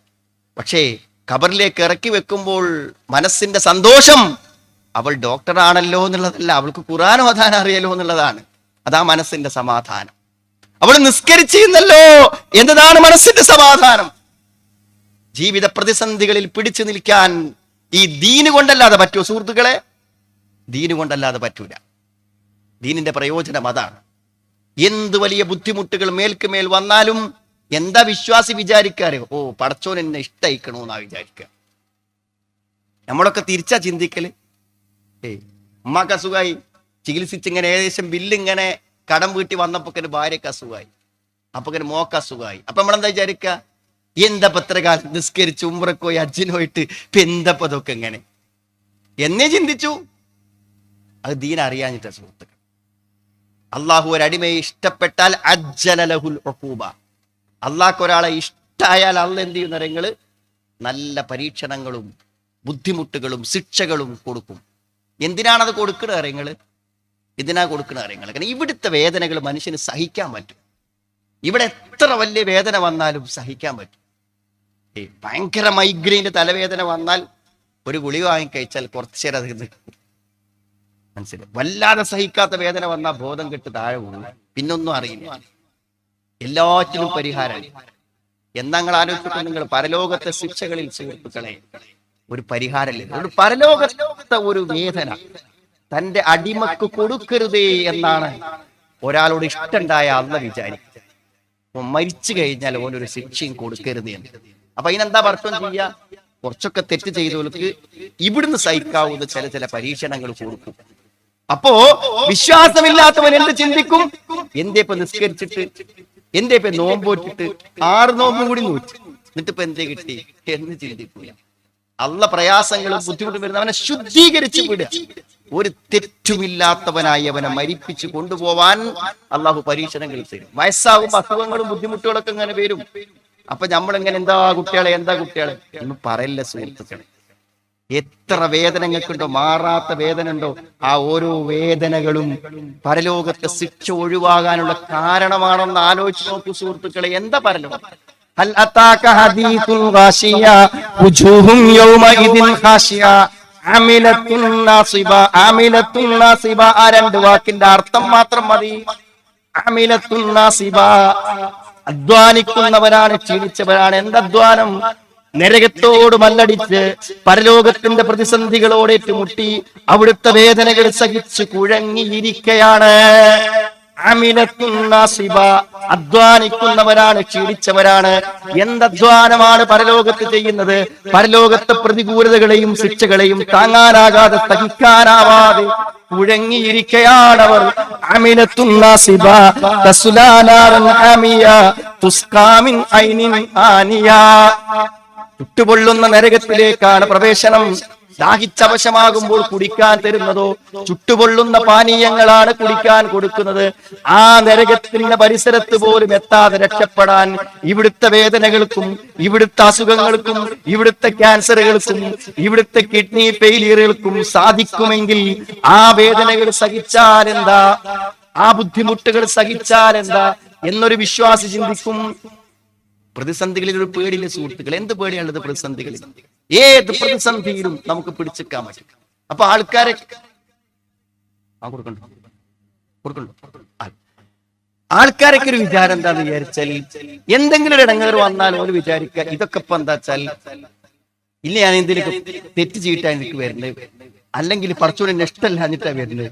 പക്ഷേ ഖബറിലേക്ക് ഇറക്കി വെക്കുമ്പോൾ മനസ്സിന്റെ സന്തോഷം അവൾ ഡോക്ടറാണല്ലോ എന്നുള്ളതല്ല, അവൾക്ക് ഖുർആൻ ഓതാൻ അറിയല്ലോ എന്നുള്ളതാണ്. അതാ മനസ്സിന്റെ സമാധാനം. അവൾ നിസ്കരിച്ചിരുന്നല്ലോ എന്നതാണ് മനസ്സിന്റെ സമാധാനം. ജീവിത പ്രതിസന്ധികളിൽ പിടിച്ചു നിൽക്കാൻ ഈ ദീന് കൊണ്ടല്ലാതെ പറ്റുമോ സുഹൃത്തുക്കളെ? ദീന് കൊണ്ടല്ലാതെ പറ്റൂല. ദീനിന്റെ പ്രയോജനം അതാണ്. എന്ത് വലിയ ബുദ്ധിമുട്ടുകൾ മേൽക്കുമേൽ വന്നാലും എന്താ വിശ്വാസി വിചാരിക്കാറ്? ഓ, പടച്ചോൻ എന്നെ ഇഷ്ടയിക്കണോന്നാ വിചാരിക്കുക. നമ്മളൊക്കെ തിരിച്ചാ ചിന്തിക്കല്. ഉമ്മാക്ക് അസുഖമായി, ചികിത്സിച്ചിങ്ങനെ ഏകദേശം ബില്ലിങ്ങനെ കടം വീട്ടി വന്നപ്പോ ഭാര്യക്ക് അസുഖമായി, അപ്പൊ മോക്ക് അസുഖമായി. അപ്പൊ നമ്മളെന്താ വിചാരിക്കുക? എന്താ പത്രകാലം നിസ്കരിച്ച് ഉംറക്ക് പോയി ഹജ്ജിന് പോയിട്ട് ഇപ്പൊ എന്താ ഇതൊക്കെ എങ്ങനെ എന്നേ ചിന്തിച്ചു. അത് ദീൻ അറിയാഞ്ഞിട്ട സുഹൃത്തുക്കൾ. അള്ളാഹു ഒരടിമയെ ഇഷ്ടപ്പെട്ടാൽ അജ്ജലലഹുൽ ഉഖൂബ. അള്ളാഹ്ക്ക് ഒരാളെ ഇഷ്ടായാൽ അള്ള എന്ത് ചെയ്യുന്ന നിങ്ങള് നല്ല പരീക്ഷണങ്ങളും ബുദ്ധിമുട്ടുകളും ശിക്ഷകളും കൊടുക്കും. എന്തിനാണത് കൊടുക്കണ കാര്യങ്ങള്? എന്തിനാ കൊടുക്കണ കാര്യങ്ങൾ? കാരണം ഇവിടുത്തെ വേദനകൾ മനുഷ്യന് സഹിക്കാൻ പറ്റും. ഇവിടെ എത്ര വലിയ വേദന വന്നാലും സഹിക്കാൻ പറ്റും. ഭയങ്കര മൈഗ്രെയിന്റെ തലവേദന വന്നാൽ ഒരു ഗുളിക വാങ്ങി കഴിച്ചാൽ കുറച്ചു നേരം അത് മനസ്സിലായി. വല്ലാതെ സഹിക്കാത്ത വേദന വന്നാൽ ബോധം കെട്ട് താഴെ വീഴും, പിന്നൊന്നും അറിയില്ല. എല്ലാറ്റിനും പരിഹാരമാണ്. എന്താ നിങ്ങൾ ആലോചിച്ചിട്ട് നിങ്ങൾ പരലോകത്തെ ശിക്ഷകളിൽ സുഹൃത്തുക്കളെ ഒരു പരിഹാരമില്ല. ഒരു പരലോകത്തെ ഒരു വേദന തന്റെ അടിമക്ക് കൊടുക്കരുതേ എന്നാണ് ഒരാളോട് ഇഷ്ടണ്ടായ അള്ള വിചാരിക്കുക. മരിച്ചു കഴിഞ്ഞാൽ ഓനൊരു ശിക്ഷയും കൊടുക്കരുത് എന്ന്. അപ്പൊ അതിനെന്താ അർത്ഥം ചെയ്യുക? കുറച്ചൊക്കെ തെറ്റ് ചെയ്തവർക്ക് ഇവിടുന്ന് സഹിക്കാവുന്ന ചില പരീക്ഷണങ്ങൾ കൊടുക്കും. അപ്പോ വിശ്വാസമില്ലാത്തവൻ എന്ത് ചിന്തിക്കും? എന്തേ ഇപ്പൊ നിസ്കരിച്ചിട്ട്, എന്തേ ഇപ്പൊ നോമ്പോറ്റിട്ട് 6 നോമ്പും കൂടി നോറ്റ്, എന്നിട്ട് ഇപ്പൊ എന്തേ കിട്ടി എന്ന് ചിന്തിക്കൂല. അള്ള പ്രയാസങ്ങളും ബുദ്ധിമുട്ടും വരുന്ന അവനെ ശുദ്ധീകരിച്ചു വിടുക. ഒരു തെറ്റുമില്ലാത്തവനായി അവനെ മരിപ്പിച്ച് കൊണ്ടുപോവാൻ അള്ളാഹു പരീക്ഷണങ്ങൾ തരും. വയസ്സാകുമ്പോ അസുഖങ്ങളും ബുദ്ധിമുട്ടുകളൊക്കെ ഇങ്ങനെ വരും. അപ്പൊ നമ്മളെങ്ങനെ എന്താ കുട്ടികളെ എന്ന് പറയില്ല സുഹൃത്തുക്കളെ. എത്ര വേദനകൾക്കുണ്ടോ, മാറാത്ത വേദന ഉണ്ടോ, ആ ഓരോ വേദനകളും പരലോകത്തെ ശിക്ഷ ഒഴിവാകാനുള്ള കാരണമാണെന്ന് ആലോചിച്ച് നോക്കൂ സുഹൃത്തുക്കളെ. എന്താ പരലോകം? ഹൽ അതാക ഹദീസുൽ ഗാശിയ വുജൂഹും യൗമഇദിൻ ഖാശിയ അമിലത്തുൻ നാസിബ. ആ രണ്ട് വാക്കിന്റെ അർത്ഥം മാത്രം മതി. അമിലത്തുൻ നാസിബ, അധ്വാനിക്കുന്നവരാണ്, ക്ഷീണിച്ചവരാണ്. എന്തധ്വാനം? നരകത്തോട് മല്ലടിച്ച് പരലോകത്തിന്റെ പ്രതിസന്ധികളോട് ഏറ്റുമുട്ടി അവിടുത്തെ വേദനകൾ സഹിച്ച് കുഴങ്ങിയിരിക്കയാണ്. അധ്വാനിക്കുന്നവരാണ്, ക്ഷീണിച്ചവരാണ്. എന്തധ്വാനമാണ് പരലോകത്ത് ചെയ്യുന്നത്? പരലോകത്തെ പ്രതികൂലതകളെയും ശിക്ഷകളെയും താങ്ങാനാകാതെ സഹിക്കാനാവാതെ കുഴങ്ങിയിരിക്കയാണവർ. ചുട്ടുപൊള്ളുന്ന നരകത്തിലേക്കാണ് പ്രവേശനം. ദാഹിച്ചവശമാകുമ്പോൾ കുടിക്കാൻ തരുന്നതോ ചുട്ടുപൊള്ളുന്ന പാനീയങ്ങളാണ് കുടിക്കാൻ കൊടുക്കുന്നത്. ആ നരകത്തിന്റെ പരിസരത്ത് പോലും എത്താതെ രക്ഷപ്പെടാൻ ഇവിടുത്തെ വേദനകൾക്കും ഇവിടുത്തെ അസുഖങ്ങൾക്കും ഇവിടുത്തെ ക്യാൻസറുകൾക്കും ഇവിടുത്തെ കിഡ്നി ഫെയിലിയറുകൾക്കും സാധിക്കുമെങ്കിൽ ആ വേദനകൾ സഹിച്ചാൽ എന്താ, ആ ബുദ്ധിമുട്ടുകൾ സഹിച്ചാൽ എന്താ എന്നൊരു വിശ്വാസി ചിന്തിക്കും. പ്രതിസന്ധികളിൽ ഒരു പേടിയില്ല സുഹൃത്തുക്കൾ. എന്ത് പേടിയാണുള്ളത് പ്രതിസന്ധികളിൽ? ഏത് പ്രതിസന്ധിയിലും നമുക്ക് പിടിച്ചെടുക്കാൻ പറ്റും. അപ്പൊ ആൾക്കാരൊക്കെ ഒരു വിചാരം എന്താന്ന് വിചാരിച്ചാൽ, എന്തെങ്കിലും ഒരു ഇടങ്ങേറ് വന്നാൽ ഒരു വിചാരിക്കുക ഇതൊക്കെ ഇപ്പൊ എന്താ വെച്ചാൽ ഇല്ല, ഞാൻ എന്തെങ്കിലും തെറ്റ് ചെയ്തിട്ടാണ് എനിക്ക് വരുന്നത്, അല്ലെങ്കിൽ പടച്ചോനെ ഇഷ്ടമല്ലാഞ്ഞിട്ടാ വരുന്നത്.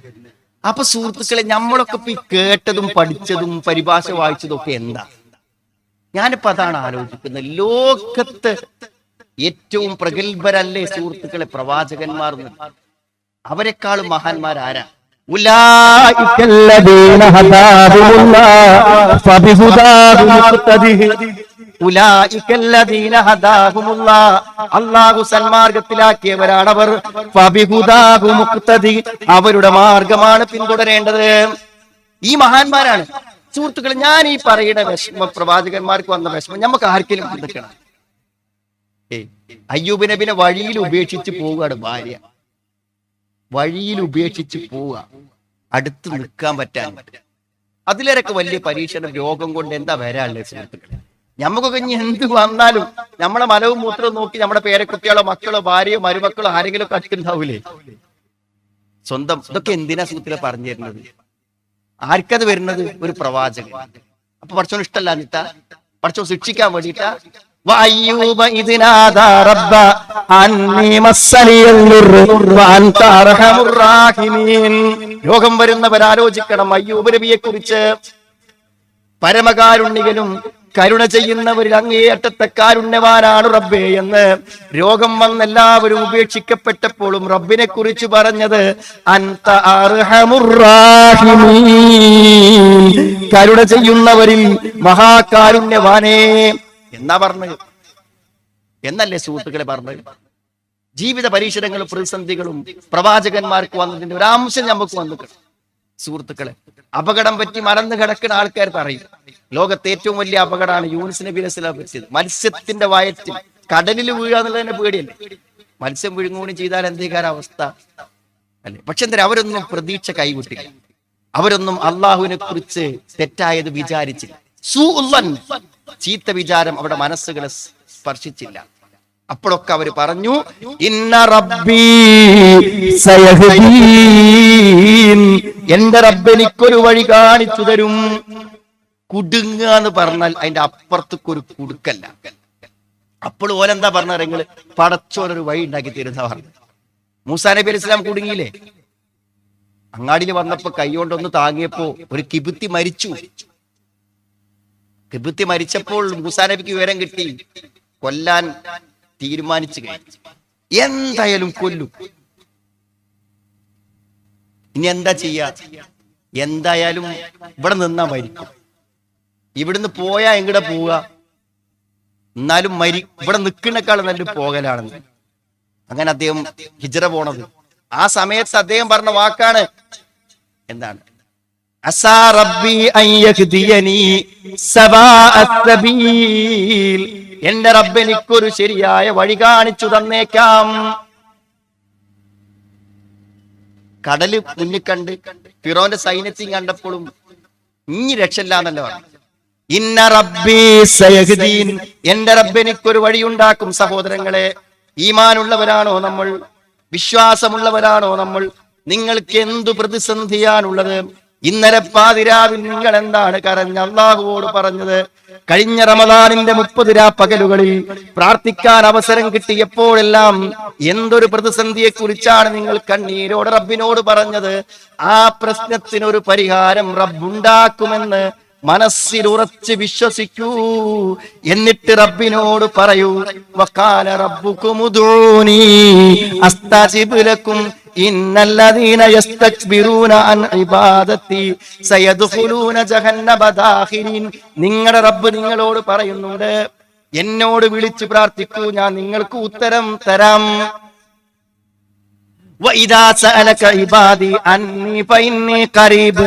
അപ്പൊ സുഹൃത്തുക്കളെ, നമ്മളൊക്കെ ഇപ്പൊ ഈ കേട്ടതും പഠിച്ചതും പരിഭാഷ വായിച്ചതും ഒക്കെ എന്താ? ഞാനിപ്പോ അതാണ് ആലോചിക്കുന്നത്. ലോകത്ത് ഏറ്റവും പ്രഗത്ഭരല്ലേ സുഹൃത്തുക്കളെ പ്രവാചകന്മാർ? അവരെക്കാളും മഹാന്മാരാരാ? അല്ലാഹു സന്മാർഗത്തിലാക്കിയവരാണവർ. അവരുടെ മാർഗമാണ് പിന്തുടരേണ്ടത്. ഈ മഹാന്മാരാണ് സുഹൃത്തുക്കളെ. ഞാൻ ഈ പറയുന്ന വിഷമം പ്രവാചകന്മാർക്ക് വന്ന വിഷമം നമുക്ക് ആർക്കെങ്കിലും വന്നിക്കണം? അയ്യൂബ് നബിനെ വഴിയിൽ ഉപേക്ഷിച്ച് പോവുകയാണ് ഭാര്യ. വഴിയിൽ ഉപേക്ഷിച്ച് പോവുക, അടുത്ത് നിൽക്കാൻ പറ്റാൻ. അതിലേറൊക്കെ വലിയ പരീക്ഷണം രോഗം കൊണ്ട് എന്താ വരാനുള്ളത് സുഹൃത്തുക്കളെ? ഞമ്മക്കൊക്കെ ഇനി എന്ത് വന്നാലും നമ്മളെ മലവും മൂത്രവും നോക്കി നമ്മുടെ പേരക്കുട്ടികളോ മക്കളോ ഭാര്യയോ മരുമക്കളോ ആരെങ്കിലും ഒക്കെ അടുത്തുണ്ടാവൂലേ? സ്വന്തം ഇതൊക്കെ എന്തിനാ സുഹൃത്തിലെ പറഞ്ഞു തരുന്നത്? ആർക്കത് വരുന്നത്? ഒരു പ്രവാചകൻ. അപ്പൊ പഠിച്ചോന് ഇഷ്ടമല്ല എന്നിട്ടാ? പഠിച്ചോ ശിക്ഷിക്കാൻ വേണ്ടിയിട്ടാ? രോഗം വരുന്നവരാലോചിക്കണം അയ്യൂബ് നബിയെ കുറിച്ച്. പരമകാരുണ്യകനും കരുണ ചെയ്യുന്നവരിൽ അങ്ങേയറ്റത്തെ കാരുണ്യവാനാണ് റബ്ബേ എന്ന്. രോഗം വന്ന് എല്ലാവരും ഉപേക്ഷിക്കപ്പെട്ടപ്പോഴും റബ്ബിനെ കുറിച്ച് പറഞ്ഞത് അൻത അർഹമുർ റഹീമീൻ, കരുണ ചെയ്യുന്നവരിൽ മഹാകാരുണ്യവാനേ എന്നാ പറഞ്ഞത്. എന്നല്ലേ സുഹൃത്തുക്കളെ പറഞ്ഞത്? ജീവിത പരീക്ഷണങ്ങളും പ്രതിസന്ധികളും പ്രവാചകന്മാർക്ക് വന്നതിന്റെ ഒരു അംശം നമുക്ക് വന്നിട്ടുണ്ട് സുഹൃത്തുക്കളെ. അപകടം പറ്റി മറന്നു കിടക്കുന്ന ആൾക്കാർ പറയും ലോകത്തെ ഏറ്റവും വലിയ അപകടമാണ് യൂനുസ് നബി അലൈഹി സ്വലാം പറ്റിയത്. മത്സ്യത്തിന്റെ വയറ്റിൽ കടലിൽ വീഴുക എന്നുള്ളതിന്റെ പേടിയല്ലേ? മത്സ്യം വിഴുങ്ങൂടി ചെയ്താൽ എന്തേക്കാര അവസ്ഥ അല്ലെ? പക്ഷെ എന്താ, അവരൊന്നും പ്രതീക്ഷ കൈവിട്ടില്ല. അവരൊന്നും അള്ളാഹുവിനെ കുറിച്ച് തെറ്റായത് വിചാരിച്ചില്ല. ചീത്ത വിചാരം അവരുടെ മനസ്സുകളെ സ്പർശിച്ചില്ല. അപ്പോഴൊക്കെ അവർ പറഞ്ഞു ഇന്ന റബ്ബീ സയഹ്ദീൻ, എന്റെ റബ്ബ് എനിക്കൊരു വഴി കാണിച്ചു തരും. കുടുങ്ങുക എന്ന് പറഞ്ഞാൽ അതിന്റെ അപ്പുറത്തേക്ക് ഒരു കുടുക്കല്ല. അപ്പോൾ ഓലെന്താ പറഞ്ഞ നിങ്ങള് പടച്ചോനൊരു വഴി ഉണ്ടാക്കി തരുന്ന പറഞ്ഞു. മൂസാ നബി അലൈഹി സ്വലാം കുടുങ്ങിയില്ലേ? അങ്ങാടിയിൽ വന്നപ്പോ കൈകൊണ്ടൊന്ന് താങ്ങിയപ്പോ ഒരു കിബുത്തി മരിച്ചു. കിബുത്തി മരിച്ചപ്പോൾ മൂസാ നബിക്ക് വിവരം കിട്ടി, കൊല്ലാൻ തീരുമാനിച്ചു കഴിഞ്ഞു. എന്തായാലും കൊല്ലും. ഇനി എന്താ ചെയ്യാ? എന്തായാലും ഇവിടെ നിന്നാ മരിക്കും. ഇവിടുന്ന് പോയാ എങ്ങടെ പോവുക? എന്നാലും ഇവിടെ നിൽക്കുന്നേക്കാൾ നല്ല പോകലാണെന്ന്. അങ്ങനെ അദ്ദേഹം ഹിജ്റ പോണത്. ആ സമയത്ത് അദ്ദേഹം പറഞ്ഞ വാക്കാണ് എന്താണ്? അസാ റബ്ബി അൻ യഹ്ദിയനി സവാഅസ് സബീൽ, എന്റെ റബ്ബ് എനിക്കൊരു ശരിയായ വഴി കാണിച്ചു തന്നേക്കാം. കടല് മുന്നിൽ കണ്ട് ഫിറോന്റെ സൈന്യത്തെയും കണ്ടപ്പോഴും ഇനി രക്ഷയില്ലാന്നല്ലോ പറഞ്ഞു. ഇന്ന റബ്ബി സയഹ്ദീൻ, എന്റെ റബ്ബ് എനിക്കൊരു വഴിയുണ്ടാക്കും. സഹോദരങ്ങളെ, ഈമാനുള്ളവരാണോ നമ്മൾ? വിശ്വാസമുള്ളവരാണോ നമ്മൾ? നിങ്ങൾക്ക് എന്തു പ്രതിസന്ധിയാണുള്ളത്? ഇന്നലെ പാതിരാവിൽ നിങ്ങൾ എന്താണ് കരഞ്ഞ അള്ളാഹുവോട് പറഞ്ഞത്? കഴിഞ്ഞ റമദാനിന്റെ 30 രാപ്പകലുകളിൽ പ്രാർത്ഥിക്കാൻ അവസരം കിട്ടിയപ്പോഴെല്ലാം എന്തൊരു പ്രതിസന്ധിയെ കുറിച്ചാണ് നിങ്ങൾ കണ്ണീരോട് റബ്ബിനോട് പറഞ്ഞത്? ആ പ്രശ്നത്തിനൊരു പരിഹാരം റബ്ബുണ്ടാക്കുമെന്ന് മനസ്സിലുറച്ച് വിശ്വസിക്കൂ. എന്നിട്ട് റബ്ബിനോട് പറയൂ, വഖാല റബ്ബുകും ഉദൂനി അസ്തജിബ് ലക്കും ഇന്നല്ലദീന യസ്തക്ബിറൂന അൻ ഇബാദത്തി സയദ്ഖുലൂന ജഹന്നമ ദാഖിരീൻ. നിങ്ങളുടെ റബ്ബ് നിങ്ങളോട് പറയുന്നുണ്ട്, എന്നോട് വിളിച്ച് പ്രാർത്ഥിക്കൂ, ഞാൻ നിങ്ങൾക്ക് ഉത്തരം തരാം. وَإِذَا سَأَلَكَ عِبَادِي عَنِّي فَإِنِّي قَرِيبٌ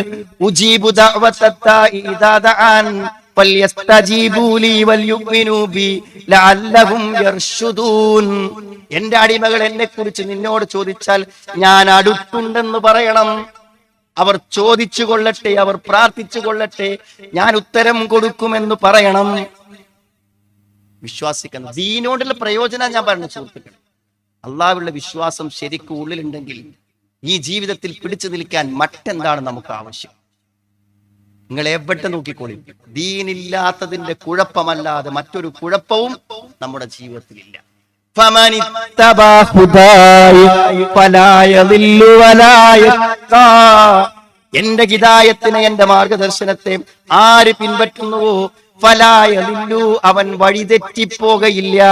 أُجِيبُ دَعْوَةَ الدَّاعِ إِذَا دَعَانِ فَلْيَسْتَجِيبُوا لِي وَلْيُؤْمِنُوا بِي لَعَلَّهُمْ يَرْشُدُونَ. എന്റെ അടിമകൾ എന്നെ കുറിച്ച് നിന്നോട് ചോദിച്ചാൽ ഞാൻ അടുത്തുണ്ടെന്ന് പറയണം. അവർ ചോദിച്ചു കൊള്ളട്ടെ, അവർ പ്രാർത്ഥിച്ചു കൊള്ളട്ടെ, ഞാൻ ഉത്തരം കൊടുക്കുമെന്ന് പറയണം. വിശ്വാസിക്കണം. ദീനോടുള്ള പ്രയോജനം ഞാൻ പറഞ്ഞു സുഹൃത്തുക്കൾ. അള്ളാഹുവിലുള്ള വിശ്വാസം ശരിക്കും ഉള്ളിലുണ്ടെങ്കിൽ ഈ ജീവിതത്തിൽ പിടിച്ചു നിൽക്കാൻ മറ്റെന്താണ് നമുക്ക് ആവശ്യം? നിങ്ങൾ എവിടെ നോക്കിക്കോളി, ദീനില്ലാത്തതിന്റെ കുഴപ്പമല്ലാതെ മറ്റൊരു കുഴപ്പവും നമ്മുടെ ജീവിതത്തിലില്ല. എന്റെ ഹിദായത്തിനെ, എന്റെ മാർഗദർശനത്തെ ആര് പിൻപറ്റുന്നുവോ ഫലായലില്ലു, അവൻ വഴിതെറ്റിപ്പോകയില്ല.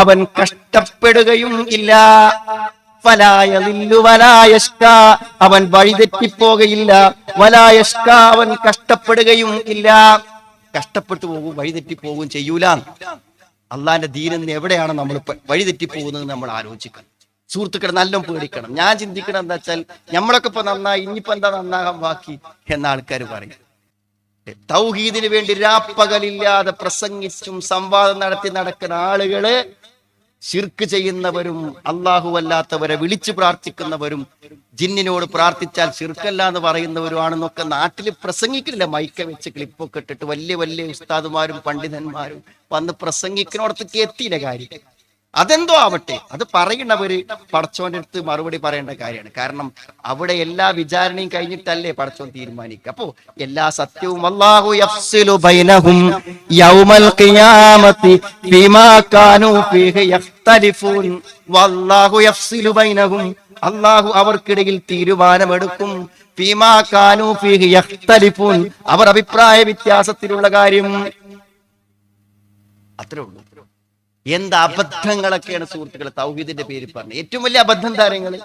അവൻ കഷ്ടപ്പെടുകയും ഇല്ല. ഫലായലില്ലു വലായഷ്ക, അവൻ വഴിതെറ്റിപ്പോകയില്ല. വലായഷ്ക, അവൻ കഷ്ടപ്പെടുകയും ഇല്ല. കഷ്ടപ്പെട്ടു പോകും, വഴിതെറ്റിപ്പോകും ചെയ്യൂല. അള്ളാന്റെ ദീനിന്ന് എവിടെയാണ് നമ്മൾ വഴിതെറ്റിപ്പോകുന്നത് നമ്മൾ ആലോചിക്കണം സുഹൃത്തുക്കളെ. നല്ല പേടിക്കണം. ഞാൻ ചിന്തിക്കണം എന്താ വെച്ചാൽ നമ്മളൊക്കെ ഇപ്പൊ നന്നായി, ഇനിയിപ്പോ എന്താ നന്നാകാൻ ബാക്കി എന്ന ആൾക്കാർ പറയും. തൗഹീദിന് വേണ്ടി രാപ്പകലില്ലാതെ പ്രസംഗിച്ചും സംവാദം നടത്തി നടക്കുന്ന ആളുകള് ശിർക്ക് ചെയ്യുന്നവരും അള്ളാഹു അല്ലാത്തവരെ വിളിച്ചു പ്രാർത്ഥിക്കുന്നവരും ജിന്നിനോട് പ്രാർത്ഥിച്ചാൽ ശിർക്കല്ല എന്ന് പറയുന്നവരുമാണെന്നൊക്കെ നാട്ടിൽ പ്രസംഗിക്കില്ല. മൈക്ക വെച്ച് ക്ലിപ്പൊക്കെ ഇട്ടിട്ട് വലിയ വലിയ ഉസ്താദുമാരും പണ്ഡിതന്മാരും വന്ന് പ്രസംഗിക്കുന്നിടത്തേക്ക് എത്തിയില്ല കാര്യം. അതെന്തോ ആവട്ടെ, അത് പറയുന്നവര് പടച്ചോന്റെ അടുത്ത് മറുപടി പറയേണ്ട കാര്യമാണ്. കാരണം അവിടെ എല്ലാ വിചാരണയും കഴിഞ്ഞിട്ടല്ലേ പടച്ചോൻ തീരുമാനിക്കുക. അപ്പോ എല്ലാ സത്യവും അല്ലാഹു യഫ്സിലു ബൈനഹും യൗമൽ ഖിയാമത്തി ബിമാ കാനൂ ഫീഹി യഖ്തലിഫൂൻ വല്ലാഹു യഫ്സിലു ബൈനഹും, അല്ലാഹു അവർക്കിടയിൽ തീരുമാനമെടുക്കും. ബിമാ കാനൂ ഫീഹി യഖ്തലിഫൂൻ, അവർ അഭിപ്രായ വ്യത്യാസത്തിലുള്ള കാര്യം. അത്രേ ഉള്ളൂ. എന്ത് അബദ്ധങ്ങളൊക്കെയാണ് സുഹൃത്തുക്കളെ തൗഹീദിന്റെ പേരിൽ പറഞ്ഞത്. ഏറ്റവും വലിയ അബദ്ധം താരങ്ങള്,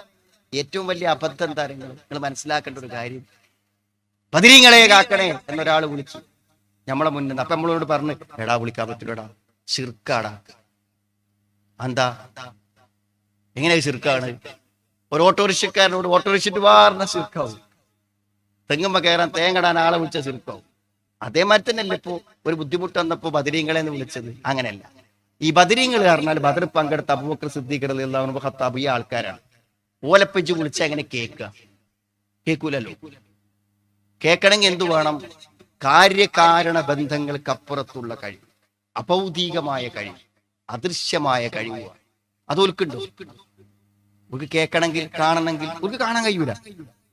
ഏറ്റവും വലിയ അബദ്ധം താരങ്ങൾ നിങ്ങൾ മനസ്സിലാക്കേണ്ട ഒരു കാര്യം, ബദരീങ്ങളെ കാക്കണേ എന്നൊരാൾ വിളിച്ചു നമ്മളെ മുന്നിൽ. അപ്പൊ നമ്മളോട് പറഞ്ഞു, എടാ വിളിക്കാൻ പറ്റില്ലടാ, ശിർക്കാടാ. എന്താ എങ്ങനെ ശിർക്കാണ്? ഒരു ഓട്ടോറിക്ഷക്കാരനോട് ഓട്ടോറിക്ഷ വാർന്ന ശിർക്കാവും, തെങ്ങുമ്പോ കയറാൻ തേങ്ങടാൻ ആളെ വിളിച്ച ശിർക്കാവും. അതേമാതിരി തന്നെയല്ലേ ഇപ്പോ ഒരു ബുദ്ധിമുട്ട് വന്നപ്പോ ബദരീങ്ങളെ എന്ന് വിളിച്ചത്. അങ്ങനെയല്ല. ഈ ബദരീങ്ങൾ പറഞ്ഞാൽ ബദർ പങ്കെടുത്ത അബൂബക്കർ സിദ്ദീഖ് റളിയല്ലാഹു അൻഹു ഖത്താബ് ഈ ആൾക്കാരാണ്. ഓലപ്പച്ച് വിളിച്ച എങ്ങനെ കേൾക്കൂലല്ലോ. കേൾക്കണമെങ്കിൽ എന്തു വേണം? കാര്യകാരണ ബന്ധങ്ങൾക്കപ്പുറത്തുള്ള കഴിവ്, അഭൗതികമായ കഴിവ്, അദൃശ്യമായ കഴിവ്. അത് ഓൽക്കുണ്ടോ? ഒരു കേൾക്കണമെങ്കിൽ കാണണമെങ്കിൽ ഒരു കാണാൻ കഴിയൂല.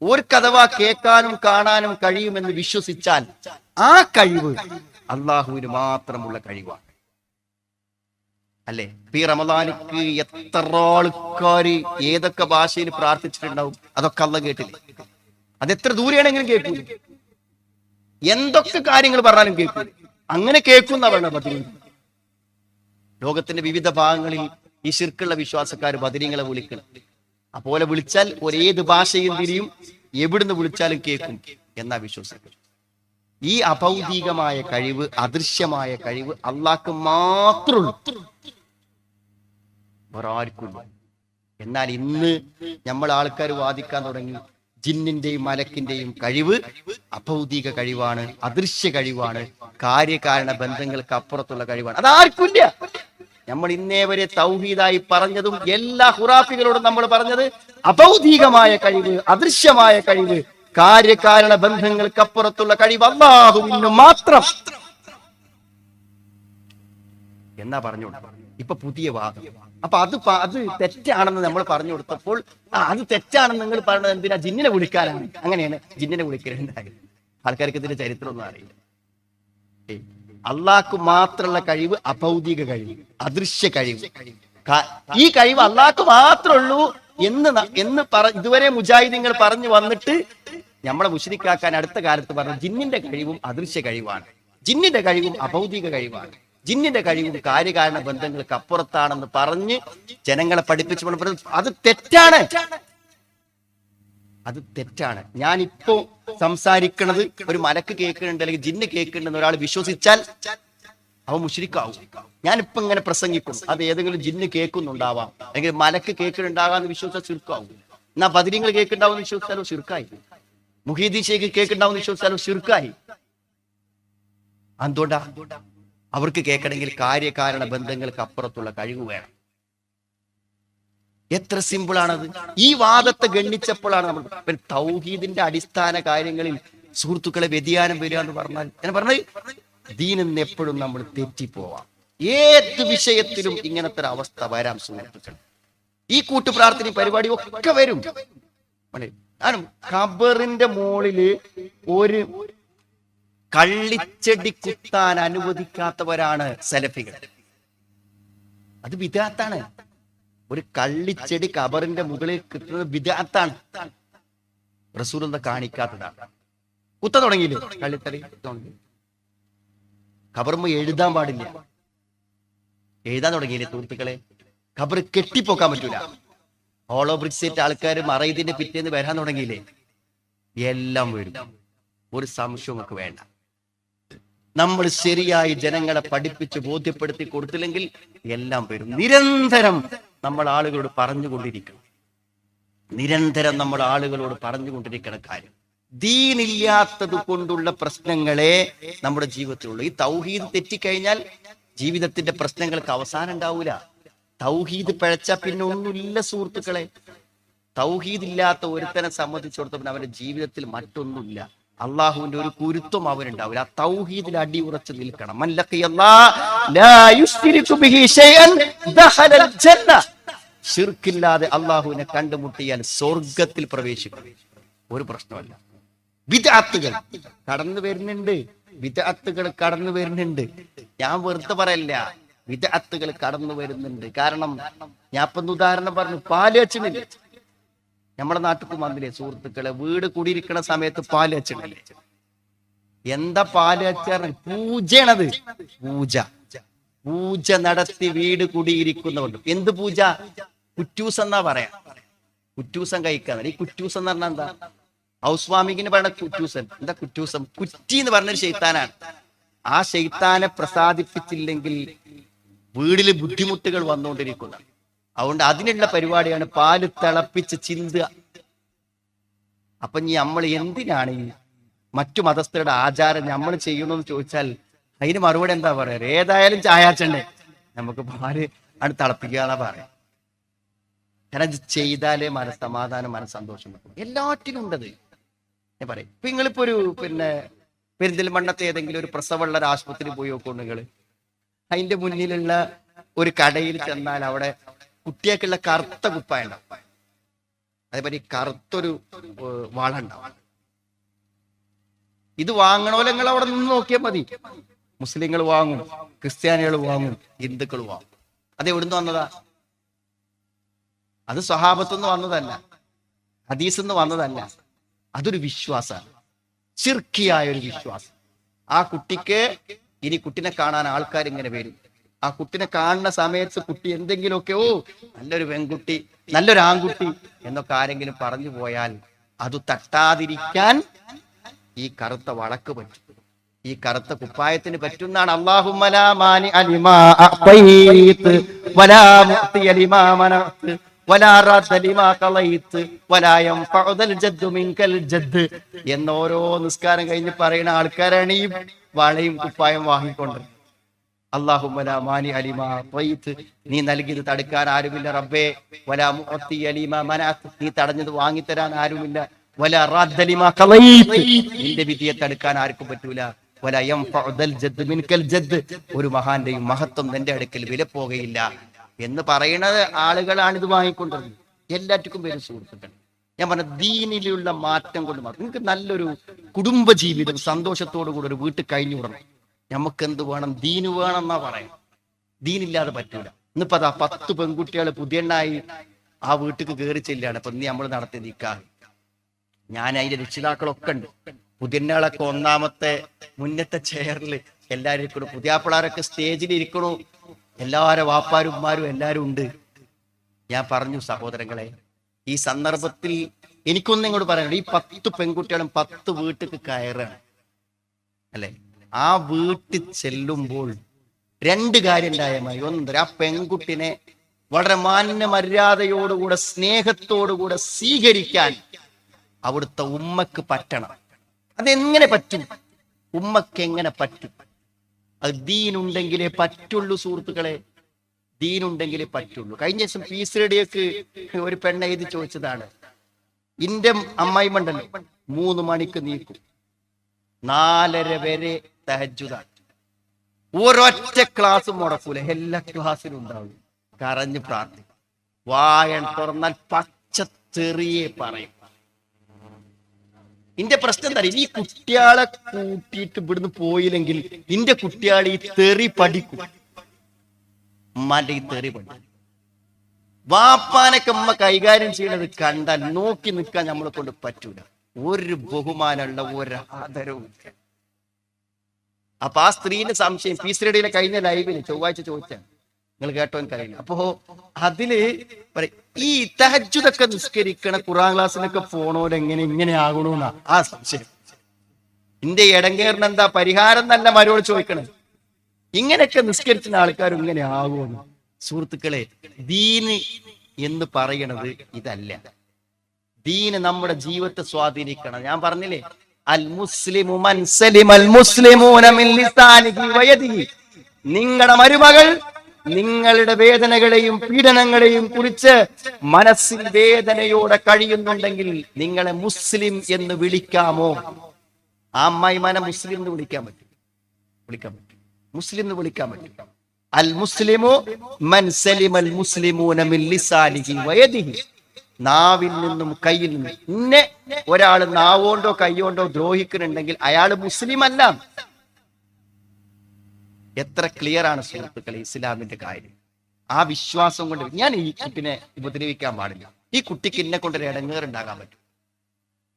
ഓർക്ക് അഥവാ കേൾക്കാനും കാണാനും കഴിയുമെന്ന് വിശ്വസിച്ചാൽ ആ കഴിവ് അള്ളാഹുവിന് മാത്രമുള്ള കഴിവാണ്. അല്ലെ? ഈ റമദാനിക്ക് എത്ര ആൾക്കാര് ഏതൊക്കെ ഭാഷയിൽ പ്രാർത്ഥിച്ചിട്ടുണ്ടാവും, അതൊക്കെ അള്ളാഹ് കേട്ടില്ലേ? അതെത്ര ദൂരെയാണെങ്കിലും കേൾക്കൂല. എന്തൊക്കെ കാര്യങ്ങൾ പറഞ്ഞാലും കേൾക്കൂല. അങ്ങനെ കേൾക്കുന്ന പറഞ്ഞ ബദരീങ്ങൾ. ലോകത്തിന്റെ വിവിധ ഭാഗങ്ങളിൽ ഈ ശിർക്കുള്ള വിശ്വാസക്കാർ ബദരീങ്ങളെ വിളിക്കണം. അപ്പോലെ വിളിച്ചാൽ ഒരേത് ഭാഷയും തിരിയും, എവിടുന്ന് വിളിച്ചാലും കേൾക്കും എന്നാ വിശ്വസിക്കും. ഈ അഭൗതികമായ കഴിവ്, അദൃശ്യമായ കഴിവ് അള്ളാഹ്ക്ക് മാത്രമുള്ളൂ, വേറെ ആർക്കും. എന്നാൽ ഇന്ന് നമ്മൾ ആൾക്കാർ വാദിക്കാൻ തുടങ്ങി ജിന്നിന്റെയും മലക്കിന്റെയും കഴിവ് അഭൗതിക കഴിവാണ്, അദൃശ്യ കഴിവാണ്, കാര്യകാരണ ബന്ധങ്ങൾക്ക് അപ്പുറത്തുള്ള കഴിവാണ്. അതാർക്കില്ല. നമ്മൾ ഇന്നേ വരെ തൗഹീദായി പറഞ്ഞതും എല്ലാ ഖുറാഫികളോടും നമ്മൾ പറഞ്ഞത് അഭൗതികമായ കഴിവ്, അദൃശ്യമായ കഴിവ്, കാര്യകാരണ ബന്ധങ്ങൾക്ക് അപ്പുറത്തുള്ള കഴിവ് അല്ലാഹുവിന് മാത്രം എന്നാ പറഞ്ഞു. ഇപ്പൊ പുതിയ വാദം. അപ്പൊ അത് തെറ്റാണെന്ന് നമ്മൾ പറഞ്ഞു കൊടുത്തപ്പോൾ അത് തെറ്റാണെന്ന് നിങ്ങൾ പറഞ്ഞത് എന്തിനാ? ജിന്നിനെ വിളിക്കാനാണ്. അങ്ങനെയാണ് ജിന്നിനെ വിളിക്കലുണ്ടായത്. ആൾക്കാർക്ക് ഇതിന്റെ ചരിത്രമൊന്നും അറിയില്ല. അള്ളാഹ്ക്ക് മാത്രമുള്ള കഴിവ് അഭൗതിക കഴിവ്, അദൃശ്യ കഴിവ്. ഈ കഴിവ് അള്ളാഹ്ക്ക് മാത്രമുള്ളൂ എന്ന് ഇതുവരെ മുജാഹിദീങ്ങൾ പറഞ്ഞു വന്നിട്ട് നമ്മളെ മുശ്രിക്കാക്കാൻ അടുത്ത കാലത്ത് പറഞ്ഞു ജിന്നിന്റെ കഴിവും അദൃശ്യ കഴിവാണ്, ജിന്നിന്റെ കഴിവും അഭൗതിക കഴിവാണ്, ജിന്നിന്റെ കഴിവും കാര്യകാരണ ബന്ധങ്ങൾക്ക് അപ്പുറത്താണെന്ന് പറഞ്ഞ് ജനങ്ങളെ പഠിപ്പിച്ചു. അത് തെറ്റാണ്, അത് തെറ്റാണ്. ഞാനിപ്പോ സംസാരിക്കുന്നത് ഒരു മലക്ക് കേൾക്കുന്നുണ്ട് അല്ലെങ്കിൽ ജിന്ന് കേൾക്കുന്നുണ്ടെന്ന് ഒരാൾ വിശ്വസിച്ചാൽ അവ മുശ്രിക്കാവും. ഞാനിപ്പോ ഇങ്ങനെ പ്രസംഗിക്കും, അത് ഏതെങ്കിലും ജിന്ന് കേൾക്കുന്നുണ്ടാവാം അല്ലെങ്കിൽ മലക്ക് കേൾക്കുന്നുണ്ടാകാന്ന് വിശ്വസിച്ചാൽ ശിർക്കാവും. എന്നാ ബദരീങ്ങൾ കേൾക്കുന്നുണ്ടാവും വിശ്വസിച്ചാലോ ശിർക്കായി, മുഹീദ്ദീൻ ശൈഖ് കേൾക്കുന്നുണ്ടാവും വിശ്വസിച്ചാലോ ശിർക്കായി. എന്തുകൊണ്ടാ? അവർക്ക് കേൾക്കണമെങ്കിൽ കാര്യകാരണ ബന്ധങ്ങൾക്ക് അപ്പുറത്തുള്ള കഴിവ് വേണം. എത്ര സിമ്പിളാണത്. ഈ വാദത്തെ ഗണ്ണിച്ചപ്പോഴാണ് നമ്മൾ തൗഹീദിന്റെ അടിസ്ഥാന കാര്യങ്ങളിൽ സുഹൃത്തുക്കളെ വ്യതിയാനം വരിക എന്ന് പറഞ്ഞാൽ ഞാൻ പറഞ്ഞത് ദീനെന്ന് എപ്പോഴും നമ്മൾ തെറ്റിപ്പോവാം. ഏത് വിഷയത്തിലും ഇങ്ങനത്തെ ഒരു അവസ്ഥ വരാം സുഹൃത്തുക്കൾ. ഈ കൂട്ടുപ്രാർത്ഥന പരിപാടി ഒക്കെ വരും. ഖബറിന്റെ മുകളില് ഒരു കള്ളിച്ചെടി കുത്താൻ അനുവദിക്കാത്തവരാണ് സലഫികൾ. അത് ബിദ്അത്താണ്. ഒരു കള്ളിച്ചെടി ഖബറിന്റെ മുകളിൽ കിട്ടുന്നത് ബിദ്അത്താണ്. റസൂലുള്ളാഹി കാണിക്കാത്തതാണ്. കുത്ത തുടങ്ങിയില്ലേ കള്ളിച്ചെടി? ഖബറുമ്പോ എഴുതാൻ പാടില്ല. എഴുതാൻ തുടങ്ങിയില്ലേ സുഹൃത്തുക്കളെ? ഖബർ കെട്ടിപ്പോക്കാൻ പറ്റൂല. ഹോളോ ബ്രിക്സേറ്റ് ആൾക്കാർ മറൈദിന്റെ പിറ്റേന്ന് വരാൻ തുടങ്ങിയില്ലേ? എല്ലാം വരും, ഒരു സംശയവും നമുക്ക് വേണ്ട. നമ്മൾ ശരിയായി ജനങ്ങളെ പഠിപ്പിച്ച് ബോധ്യപ്പെടുത്തി കൊടുത്തില്ലെങ്കിൽ എല്ലാം വരും. നിരന്തരം നമ്മൾ ആളുകളോട് പറഞ്ഞുകൊണ്ടിരിക്കണം, നിരന്തരം നമ്മൾ ആളുകളോട് പറഞ്ഞുകൊണ്ടിരിക്കണം കാര്യം. ദീനില്ലാത്തത് കൊണ്ടുള്ള പ്രശ്നങ്ങളെ നമ്മുടെ ജീവിതത്തിലുള്ളൂ. ഈ തൗഹീദ് തെറ്റിക്കഴിഞ്ഞാൽ ജീവിതത്തിന്റെ പ്രശ്നങ്ങൾക്ക് അവസാനം ഉണ്ടാവൂല. തൗഹീദ് പിഴച്ച പിന്നെ ഒന്നുമില്ല സുഹൃത്തുക്കളെ. തൗഹീദ് ഇല്ലാത്ത ഒരുത്തനെ സംബന്ധിച്ചിടത്തോളം അവന്റെ ജീവിതത്തിൽ മറ്റൊന്നുമില്ല. അള്ളാഹുവിന്റെ ഒരു കുരുത്വം അവനുണ്ടാവില്ല. ആ തൗഹീദിൽ അടിയുറച്ച് നിൽക്കണം. ശിർക്കില്ലാതെ അള്ളാഹുവിനെ കണ്ടുമുട്ടിയാൽ സ്വർഗത്തിൽ പ്രവേശിക്കും. ഒരു പ്രശ്നമല്ല. ബിദ്അത്തുകൾ കടന്നു വരുന്നുണ്ട്. ബിദ്അത്തുകൾ കടന്നു വരുന്നുണ്ട്. ഞാൻ വെറുതെ പറയല്ല, ബിദ്അത്തുകൾ കടന്നു വരുന്നുണ്ട്. കാരണം ഞാൻ ഇപ്പൊ ഉദാഹരണം പറഞ്ഞു, പാല് വെച്ചിട്ടില്ലേ? നമ്മുടെ നാട്ടിൽ വന്നില്ലേ സുഹൃത്തുക്കളെ, വീട് കൂടിയിരിക്കണ സമയത്ത് പാല് വെച്ചിട്ടില്ലേ? എന്താ പാല് വെച്ചാൽ പൂജയാണത്. പൂജ നടത്തി വീട് കുടിയിരിക്കുന്നവണ്ട്. എന്ത് പൂജ? കുറ്റൂസ് എന്നാ പറയാ. കുറ്റൂസം കഴിക്കാൻ. ഈ കുറ്റൂസം എന്ന് പറഞ്ഞാൽ എന്താ? ഹൗസ് വാമിങ്ങിന് പറയുന്ന കുറ്റൂസൻ. എന്താ കുറ്റൂസം? കുറ്റി എന്ന് പറഞ്ഞൊരു ശൈത്താനാണ്. ആ ശൈത്താനെ പ്രസാദിപ്പിച്ചില്ലെങ്കിൽ വീട്ടിൽ ബുദ്ധിമുട്ടുകൾ വന്നുകൊണ്ടിരിക്കുന്ന. അതുകൊണ്ട് അതിനുള്ള പരിപാടിയാണ് പാല് തിളപ്പിച്ച് ചിന്തുക. അപ്പൊ നമ്മൾ എന്തിനാണ് ഈ മറ്റു മതസ്ഥരുടെ ആചാരം നമ്മൾ ചെയ്യണമെന്ന് ചോദിച്ചാൽ അതിന് മറുപടി എന്താ പറയാ? ഏതായാലും ചായാച്ചണ്ടേ, നമുക്ക് പാല് ആണ് തിളപ്പിക്കുക എന്നാ പറയാം. കാരണം ഇത് ചെയ്താലേ മനസ്സമാധാനം, മനസ്സന്തോഷം കിട്ടും. എല്ലാറ്റിനും ഉണ്ടത്. ഞാൻ പറയും, ഇപ്പൊ നിങ്ങളിപ്പോ ഒരു പെരിന്തൽമണ്ണത്തെ ഏതെങ്കിലും ഒരു പ്രസവമുള്ള ഒരു ആശുപത്രി പോയി നോക്കൂ. നിങ്ങൾ അതിന്റെ മുന്നിലുള്ള ഒരു കടയിൽ ചെന്നാൽ അവിടെ കുട്ടിയൊക്കെയുള്ള കറുത്ത കുപ്പായ ഉണ്ടാവും. അതേപോലെ കറുത്തൊരു വള ഉണ്ടാവും. ഇത് വാങ്ങണോലെ നിങ്ങൾ അവിടെ നിന്ന് നോക്കിയാൽ മതി. മുസ്ലിങ്ങൾ വാങ്ങും, ക്രിസ്ത്യാനികൾ വാങ്ങും, ഹിന്ദുക്കൾ വാങ്ങും. അത് എവിടുന്ന് വന്നതാ? അത് സ്വഹാബത്തുനിന്ന് വന്നതല്ല, ഹദീസിന്ന് വന്നതല്ല. അതൊരു വിശ്വാസമാണ്, ശിർക്കിയായ ഒരു വിശ്വാസം. ആ കുട്ടിക്ക് ഇനി കുട്ടിനെ കാണാൻ ആൾക്കാർ ഇങ്ങനെ വരും. ആ കുട്ടിനെ കാണുന്ന സമയത്ത് കുട്ടി എന്തെങ്കിലുമൊക്കെ, ഓ നല്ലൊരു പെൺകുട്ടി, നല്ലൊരു ആൺകുട്ടി എന്നൊക്കെ ആരെങ്കിലും പറഞ്ഞു പോയാൽ അത് തട്ടാതിരിക്കാൻ ഈ കറുത്ത വളക്ക് പറ്റും, ഈ കറുത്ത കുപ്പായത്തിന് പറ്റുന്നാണ്. അല്ലാഹുമ്മ ലാ മാനി അലിമാ അഅതൈത് വലാ മുഅതി അലിമാ മനഅത് വലാ റദ്ദ ലിമാ ഖളൈത് വലാ യൻഫഉൽ ജദ്ദു മിൻകൽ ജദ്ദ് എന്ന ഓരോ നിസ്കാരം കഴിഞ്ഞ് പറയുന്ന ആൾക്കാരാണ് ഈ വളയും കുപ്പായം വാങ്ങിക്കൊണ്ട്. അല്ലാഹുമ്മ ലാ മാനി അലിമാ അഅതൈത്, നീ നൽകിയത് തടുക്കാൻ ആരുമില്ല റബ്ബേ. വലാ മുഅതി അലിമാ മനഅത്, നീ തടഞ്ഞത് വാങ്ങിത്തരാൻ ആരുമില്ല. വലാ റദ്ദ ലിമാ ഖളൈത്, നിന്റെ വിധിയെ തടുക്കാൻ ആർക്കും പറ്റൂല. വലാ യൻഫഉൽ ജദ്ദു മിൻകൽ ജദ്ദ്, ഒരു മഹാന്റെയും മഹത്വം നിന്റെ അടുക്കൽ വില പോകുകയില്ല എന്ന് പറയുന്ന ആളുകളാണ് ഇത് വാങ്ങിക്കൊണ്ടിരുന്നത്. എല്ലാറ്റിക്കും പേരും സുഹൃത്തുക്കൾ, ഞാൻ പറഞ്ഞ ദീനിലുള്ള മാറ്റം കൊണ്ട് മാത്രം നിങ്ങൾക്ക് നല്ലൊരു കുടുംബ ജീവിതം സന്തോഷത്തോടു കൂടി ഒരു വീട്ടിൽ കഴിഞ്ഞുകൂടണം. നമുക്ക് എന്ത് വേണം? ദീന് വേണം എന്നാ പറയാം. ദീനില്ലാതെ പറ്റൂല. ഇന്നിപ്പോ അതാ 10 പെൺകുട്ടികൾ പുതിയണ്ണായി ആ വീട്ടിക്ക് കയറി ചെല്ലാണ്. അപ്പൊ ഇന്ന് നമ്മൾ നടത്തി നിക്കാഹ്. ഞാൻ അതിന്റെ രക്ഷിതാക്കളൊക്കെ ഉണ്ട്. പുതിയണ്ണകളൊക്കെ ഒന്നാമത്തെ മുന്നത്തെ ചെയറിൽ എല്ലാവരും ഇരിക്കണു. പുതിയാപ്പിളാരൊക്കെ സ്റ്റേജിൽ ഇരിക്കണു. എല്ലാവരും വാപ്പാരും ഉമ്മാരും എല്ലാവരും ഉണ്ട്. ഞാൻ പറഞ്ഞു, സഹോദരങ്ങളെ, ഈ സന്ദർഭത്തിൽ എനിക്കൊന്നും ഇങ്ങോട്ട് പറയാനുണ്ട്. ഈ 10 പെൺകുട്ടികളും 10 വീട്ടിക്ക് കയറാണ് അല്ലെ? ആ വീട്ടിൽ ചെല്ലുമ്പോൾ 2 കാര്യം ഉണ്ടായാൽ മതി. ഒന്ന്, ആ പെൺകുട്ടിനെ വളരെ മാന്യ മര്യാദയോടുകൂടെ സ്നേഹത്തോടുകൂടെ സ്വീകരിക്കാൻ അവിടുത്തെ ഉമ്മക്ക് പറ്റണം. അതെങ്ങനെ പറ്റും? ഉമ്മക്ക് എങ്ങനെ പറ്റും? അത് ദീനുണ്ടെങ്കിലേ പറ്റുള്ളൂ സുഹൃത്തുക്കളെ, ദീനുണ്ടെങ്കിലേ പറ്റുള്ളൂ. കഴിഞ്ഞ ദിവസം പീസ് റേഡിയോക്ക് ഒരു പെണ്ണ് എഴുതി ചോദിച്ചതാണ്, ഇന്റെ അമ്മായിമണ്ടല്ലോ 3 മണിക്ക് നീക്കും, 4:30 വരെ തഹജ്ജുദാണ്, ഒരൊറ്റ ക്ലാസ് മുടക്കൂല, എല്ലാ ക്ലാസ്സിലും ഉണ്ടാവും, കരഞ്ഞ് പ്രാർത്ഥിക്കും, വായ തുറന്നാൽ പച്ചത്തെറിയെ പറയും. ഇന്റെ പ്രശ്നം എന്താ? ഈ കുട്ടികളെ കൂട്ടിയിട്ട് ഇവിടുന്ന് പോയില്ലെങ്കിൽ ഇന്റെ കുട്ടികൾ ഈ തെറി പഠിക്കും. ഉമ്മാന്റെ ഈ തെറി പഠിക്കും. വാപ്പാനൊക്കെ ഉമ്മ കൈകാര്യം ചെയ്യുന്നത് കണ്ടാൽ നോക്കി നിൽക്കാൻ നമ്മളെ കൊണ്ട് പറ്റൂല. ഒരു ബഹുമാനമുള്ള ഒരു ആദരവും. അപ്പൊ ആ സ്ത്രീന്റെ സംശയം പീസ് റേഡിയോയിലെ കഴിഞ്ഞ ലൈവില് ചൊവ്വാഴ്ച ചോദിച്ചാണ്, നിങ്ങൾ കേട്ടോ എനിക്കറിയില്ല. അപ്പോ അതില് ഈ തഹജ്ജുദൊക്കെ നിസ്കരിക്കണ ഖുർആൻ ക്ലാസ്സിനൊക്കെ പോണോര് ഇങ്ങനെ ആകണമെന്നാ ആ സംശയം. ഇന്റെ ഇടങ്കേറിന് എന്താ പരിഹാരം എന്നല്ല മരോട് ചോദിക്കണേ. ഇങ്ങനെയൊക്കെ നിസ്കരിക്കുന്ന ആൾക്കാരും ഇങ്ങനെ ആകുമെന്ന്. സുഹൃത്തുക്കളെ, ദീന് എന്ന് പറയണത് ഇതല്ല. ദീന് നമ്മുടെ ജീവിതത്തെ സ്വാധീനിക്കണം. ഞാൻ പറഞ്ഞില്ലേ, അൽ മുസ്ലിമു മൻ സലിമൽ മുസ്ലിമൂന മിൻ ലിസാനിഹി വയദിഹി. നിങ്ങളുടെ മരുമകൾ നിങ്ങളുടെ വേദനകളെയും പീഡനങ്ങളെയും കുറിച്ച് മനസ്സിൽ വേദനയോടെ കഴിയുന്നുണ്ടെങ്കിൽ നിങ്ങളെ മുസ്ലിം എന്ന് വിളിക്കാമോ? ആ അമ്മായിമാനെ മുസ്ലിം എന്ന് വിളിക്കാൻ പറ്റും? മുസ്ലിം എന്ന് വിളിക്കാൻ പറ്റും. അൽ മുസ്ലിമു മൻ സലിമൽ മുസ്ലിമൂന മിൻ ലിസാനിഹി വയദിഹി. നാവിൽ നിന്നും കയ്യിൽ നിന്നും ഇന്നെ ഒരാൾ നാവോണ്ടോ കൈയോണ്ടോ ദ്രോഹിക്കുന്നുണ്ടെങ്കിൽ അയാൾ മുസ്ലിം അല്ല. എത്ര ക്ലിയർ ആണ് സുഹൃത്തുക്കളെ ഇസ്ലാമിന്റെ കാര്യം. ആ വിശ്വാസം കൊണ്ട് ഞാൻ ഈ കുട്ടിനെ ഉപദ്രവിക്കാൻ പാടില്ല, ഈ കുട്ടിക്ക് എന്നെ കൊണ്ടൊരു ഇടങ്ങേറുണ്ടാകാൻ പറ്റും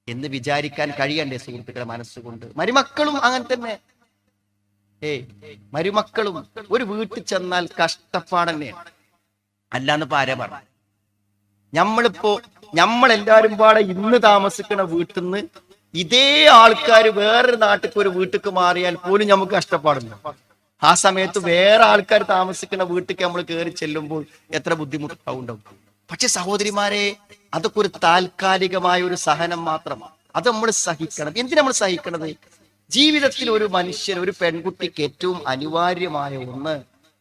എന്ന് വിചാരിക്കാൻ കഴിയണ്ടേ സുഹൃത്തുക്കളെ മനസ്സുകൊണ്ട്? മരുമക്കളും അങ്ങനെ തന്നെ. മരുമക്കളും ഒരു വീട്ടിൽ ചെന്നാൽ കഷ്ടപ്പാടന്നെയാണ്. അല്ലാന്നിപ്പോ ആരാ പറഞ്ഞു? നമ്മളെല്ലാരും പാടെ ഇന്ന് താമസിക്കുന്ന വീട്ടിൽ നിന്ന് ഇതേ ആൾക്കാർ വേറൊരു നാട്ടിൽ ഒരു വീട്ടിക്ക് മാറിയാൽ പോലും നമുക്ക് കഷ്ടപ്പാടുണ്ട്. ആ സമയത്ത് വേറെ ആൾക്കാർ താമസിക്കുന്ന വീട്ടിലേക്ക് നമ്മൾ കയറി ചെല്ലുമ്പോൾ എത്ര ബുദ്ധിമുട്ടുണ്ടാവും. പക്ഷെ സഹോദരിമാരെ, അതൊക്കെ ഒരു താൽക്കാലികമായ ഒരു സഹനം മാത്രമാണ്. അത് നമ്മൾ സഹിക്കണം. എന്തിനാ നമ്മൾ സഹിക്കണത്? ജീവിതത്തിൽ ഒരു മനുഷ്യൻ, ഒരു പെൺകുട്ടിക്ക് ഏറ്റവും അനിവാര്യമായ ഒന്ന്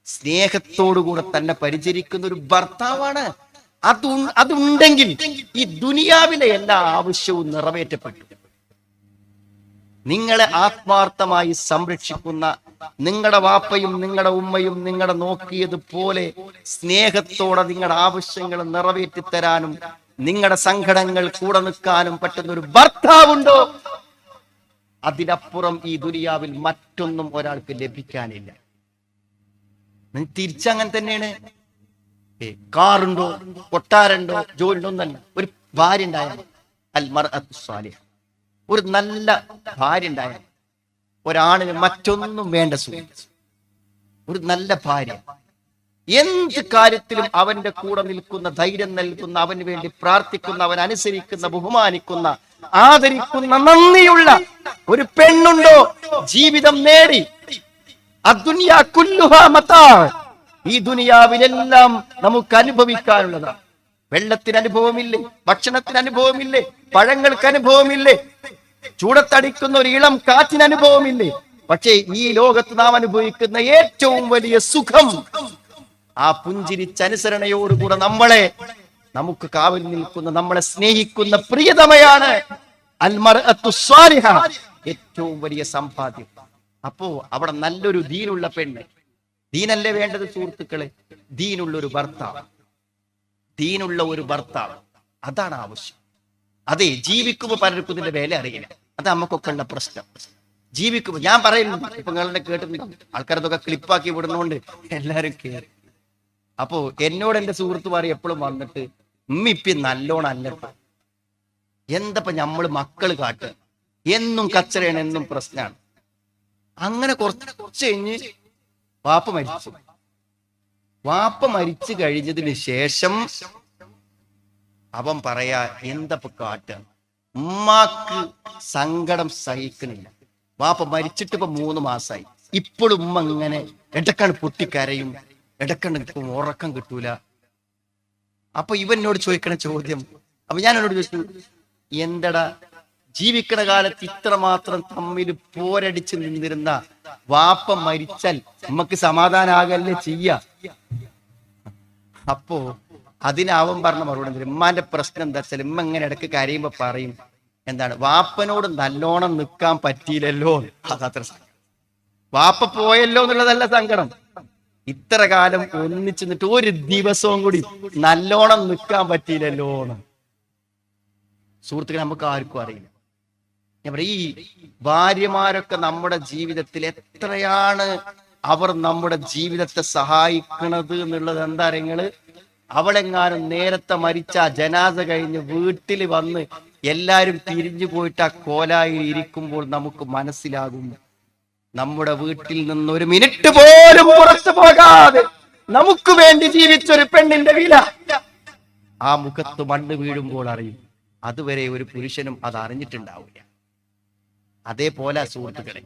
സ്നേഹത്തോടുകൂടെ തന്നെ പരിചരിക്കുന്ന ഒരു ഭർത്താവാണ്. അതുണ്ടെങ്കിൽ ഈ ദുനിയാവിലെ എല്ലാ ആവശ്യവും നിറവേറ്റപ്പെട്ടു. നിങ്ങളെ ആത്മാർത്ഥമായി സംരക്ഷിക്കുന്ന നിങ്ങളുടെ വാപ്പയും നിങ്ങളുടെ ഉമ്മയും നിങ്ങളെ നോക്കിയതുപോലെ സ്നേഹത്തോടെ നിങ്ങളുടെ ആവശ്യങ്ങൾ നിറവേറ്റിത്തരാനും നിങ്ങളുടെ സങ്കടങ്ങൾ കൂടെ നിൽക്കാനും പറ്റുന്ന ഒരു ഭർത്താവുണ്ടോ? അതിനപ്പുറം ഈ ദുനിയാവിൽ മറ്റൊന്നും ഒരാൾക്ക് ലഭിക്കാനില്ല. തിരിച്ചങ്ങനെ തന്നെയാണ്. കാറുണ്ടോ, കൊട്ടാരുണ്ടോ, ജോലിയുണ്ടോ എന്നല്ല. ഒരു ഭാര്യ ഉണ്ടായാൽ അൽ മർഅത്തു സ്വാലിഹ, ഒരു നല്ല ഭാര്യ ഉണ്ടായാൽ ഒരാണിന് മറ്റൊന്നും വേണ്ട. ഒരു നല്ല ഭാര്യ എന്ത് കാര്യത്തിലും അവന്റെ കൂടെ നിൽക്കുന്ന, ധൈര്യം നൽകുന്ന, അവന് വേണ്ടി പ്രാർത്ഥിക്കുന്ന, അവൻ അനുസരിക്കുന്ന, ബഹുമാനിക്കുന്ന, ആദരിക്കുന്ന, നന്ദിയുള്ള ഒരു പെണ്ണുണ്ടോ ജീവിതം നേടി. അദ്ദുനിയാ കുല്ലുഹാ മതാ. ഈ ദുനിയാവിലെല്ലാം നമുക്ക് അനുഭവിക്കാനുള്ളതാണ്. വെള്ളത്തിന് അനുഭവമില്ലേ? ഭക്ഷണത്തിന് അനുഭവമില്ലേ? പഴങ്ങൾക്ക് അനുഭവമില്ലേ? ചൂടത്തടിക്കുന്ന ഒരു ഇളം കാറ്റിന് അനുഭവമില്ലേ? പക്ഷേ ഈ ലോകത്ത് നാം അനുഭവിക്കുന്ന ഏറ്റവും വലിയ സുഖം ആ പുഞ്ചിരിച്ചനുസരണയോടുകൂടെ നമുക്ക് കാവൽ നിൽക്കുന്ന, നമ്മളെ സ്നേഹിക്കുന്ന പ്രിയതമയാണ് അൽ മർഅത്തു സ്വാലിഹ, ഏറ്റവും വലിയ സമ്പാദ്യം. അപ്പോ അവിടെ നല്ലൊരു ദീനുള്ള പെണ്ണ്, ദീനല്ലേ വേണ്ടത് സുഹൃത്തുക്കളെ? ദീനുള്ള ഒരു ഭർത്താവ്, അതാണ് ആവശ്യം. അതെ, ജീവിക്കുമ്പോ പലർക്കും ഇതിന്റെ വില അറിയില്ല. അത് നമുക്കൊക്കെ ഉള്ള പ്രശ്നം. ജീവിക്കുമ്പോ ഞാൻ പറയുന്നു, ഇപ്പൊ നിങ്ങളുടെ കേട്ടിട്ടുണ്ട്, ആൾക്കാരതൊക്കെ ക്ലിപ്പാക്കി വിടുന്നോണ്ട് എല്ലാരും കേറി. അപ്പോ എന്നോട് എന്റെ സുഹൃത്തുമാർ എപ്പോഴും വന്നിട്ട്, ഇപ്പി നല്ലോണം അല്ലപ്പ, എന്തപ്പ നമ്മള് മക്കള് കാട്ടുക, എന്നും കച്ചറയാണ്, എന്നും പ്രശ്നമാണ്. അങ്ങനെ കുറച്ച് കഴിഞ്ഞ് വാപ്പ മരിച്ചു കഴിഞ്ഞതിന് ശേഷം അവൻ പറയാ, എന്തപ്പ കാട്ടുക, ഉമ്മാക്ക് സങ്കടം സഹിക്കണില്ല. വാപ്പ മരിച്ചിട്ട് ഇപ്പൊ 3 മാസമായി. ഇപ്പോഴും ഉമ്മ ഇങ്ങനെ ഇടക്കാണ് പൊട്ടിക്കരയും, ഇടക്കണ്ട് ഉറക്കം കിട്ടൂല. അപ്പൊ ഇവനോട് ചോദിക്കണ ചോദ്യം, അപ്പൊ ഞാൻ എന്നോട് ചോദിച്ചു, എന്തടാ ജീവിക്കണ കാലത്ത് ഇത്രമാത്രം തമ്മിൽ പോരടിച്ച് നിന്നിരുന്ന വാപ്പ മരിച്ചാൽ ഉമ്മക്ക് സമാധാനാകല്ലേ ചെയ്യ? അപ്പോ അതിനവൻ പറഞ്ഞ മറുപടി, ഉമ്മാന്റെ പ്രശ്നം എന്താ വെച്ചാൽ ഉമ്മ ഇങ്ങനെ ഇടയ്ക്ക് കരയുമ്പോ പറയും, എന്താണ്, വാപ്പനോട് നല്ലോണം നിൽക്കാൻ പറ്റിയില്ലല്ലോ. അതത്ര സങ്കടം. വാപ്പ പോയല്ലോ എന്നുള്ളതല്ല സങ്കടം, ഇത്ര കാലം ഒന്നിച്ചു നിന്നിട്ട് ഒരു ദിവസവും കൂടി നല്ലോണം നിൽക്കാൻ പറ്റിയില്ലല്ലോ. സുഹൃത്തുക്കളെ, നമുക്ക് ആർക്കും അറിയില്ല. ഞാൻ പറയാം, ഈ ഭാര്യമാരൊക്കെ നമ്മുടെ ജീവിതത്തിൽ എത്രയാണ് അവർ നമ്മുടെ ജീവിതത്തെ സഹായിക്കണത് എന്നുള്ളത് എന്താ അറിയങ്ങള്? അവളെങ്ങാനും നേരത്തെ മരിച്ച ജനാസ കഴിഞ്ഞ് വീട്ടിൽ വന്ന് എല്ലാരും പിരിഞ്ഞു പോയിട്ട് ആ കോലായിൽ ഇരിക്കുമ്പോൾ നമുക്ക് മനസ്സിലാകും, നമ്മുടെ വീട്ടിൽ നിന്ന് ഒരു മിനിറ്റ് പോലും പുറത്തു പോകാതെ നമുക്ക് വേണ്ടി ജീവിച്ചൊരു പെണ്ണിന്റെ വില ആ മുഖത്ത് മണ്ണ് വീഴുമ്പോൾ അറിയും. അതുവരെ ഒരു പുരുഷനും അത് അറിഞ്ഞിട്ടുണ്ടാവില്ല. അതേപോലെ സുഹൃത്തുക്കളെ,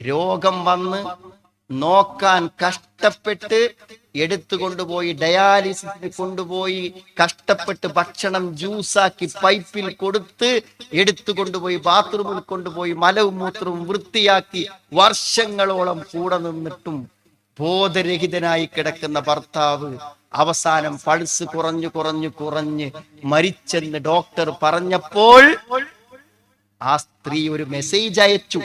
രോഗം വന്ന് നോക്കാൻ കഷ്ടപ്പെട്ട് എടുത്തുകൊണ്ടുപോയി ഡയാലിസിസിന് കൊണ്ടുപോയി കഷ്ടപ്പെട്ട് ഭക്ഷണം ജ്യൂസാക്കി പൈപ്പിൽ കൊടുത്ത് എടുത്തുകൊണ്ടുപോയി ബാത്റൂമിൽ കൊണ്ടുപോയി മലവും മൂത്രവും വൃത്തിയാക്കി വർഷങ്ങളോളം കൂടെ നിന്നിട്ടും ബോധരഹിതനായി കിടക്കുന്ന ഭർത്താവ് അവസാനം പൾസ് കുറഞ്ഞ് മരിച്ചെന്ന് ഡോക്ടർ പറഞ്ഞപ്പോൾ ആ സ്ത്രീ ഒരു മെസ്സേജ് അയച്ചു.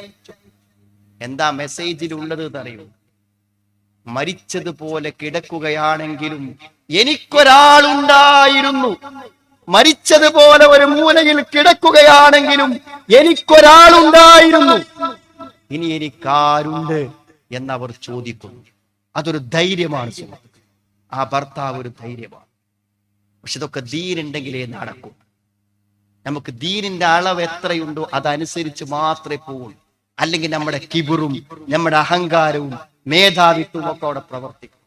എന്താ മെസ്സേജിലുള്ളത് എന്നറിയൂ? മരിച്ചതുപോലെ കിടക്കുകയാണെങ്കിലും എനിക്കൊരാളുണ്ടായിരുന്നു. മരിച്ചതുപോലെ ഒരു മൂലയിൽ കിടക്കുകയാണെങ്കിലും എനിക്കൊരാളുണ്ടായിരുന്നു. ഇനി എനിക്കാരുണ്ട് എന്നവർ ചോദിക്കുന്നു. അതൊരു ധൈര്യമാണ്. ആ ഭർത്താവ് ഒരു ധൈര്യമാണ്. പക്ഷെ ഇതൊക്കെ ദീനുണ്ടെങ്കിലേ നടക്കൂ. നമുക്ക് ദീനിന്റെ അളവ് എത്രയുണ്ടോ അതനുസരിച്ച് മാത്രമേ പോകുള്ളൂ. അല്ലെങ്കിൽ നമ്മുടെ കിബിറും നമ്മുടെ അഹങ്കാരവും മേധാവിത്വവും ഒക്കെ അവിടെ പ്രവർത്തിക്കും.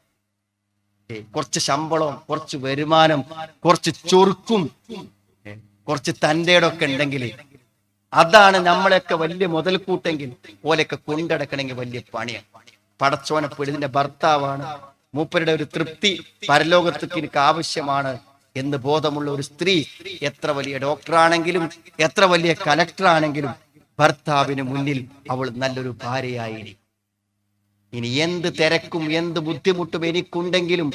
കുറച്ച് ശമ്പളം, കുറച്ച് വരുമാനം, കുറച്ച് ചൊറുക്കും, കുറച്ച് തൻ്റെടൊക്കെ ഉണ്ടെങ്കിൽ അതാണ് നമ്മളെയൊക്കെ വലിയ മുതൽക്കൂട്ടെങ്കിൽ ഓലൊക്കെ കൊണ്ടടക്കണമെങ്കിൽ വലിയ പണിയാണ്. പടച്ചോനപ്പെടുന്നതിന്റെ ഭർത്താവാണ്, മൂപ്പരുടെ ഒരു തൃപ്തി പരലോകത്തേക്ക് എനിക്ക് ആവശ്യമാണ് എന്ന് ബോധമുള്ള ഒരു സ്ത്രീ എത്ര വലിയ ഡോക്ടറാണെങ്കിലും എത്ര വലിയ കലക്ടർ ആണെങ്കിലും ഭർത്താവിന് മുന്നിൽ അവൾ നല്ലൊരു ഭാര്യയായിരിക്കും. ഇനി എന്ത് തിരക്കും എന്ത് ബുദ്ധിമുട്ടും എനിക്കുണ്ടെങ്കിലും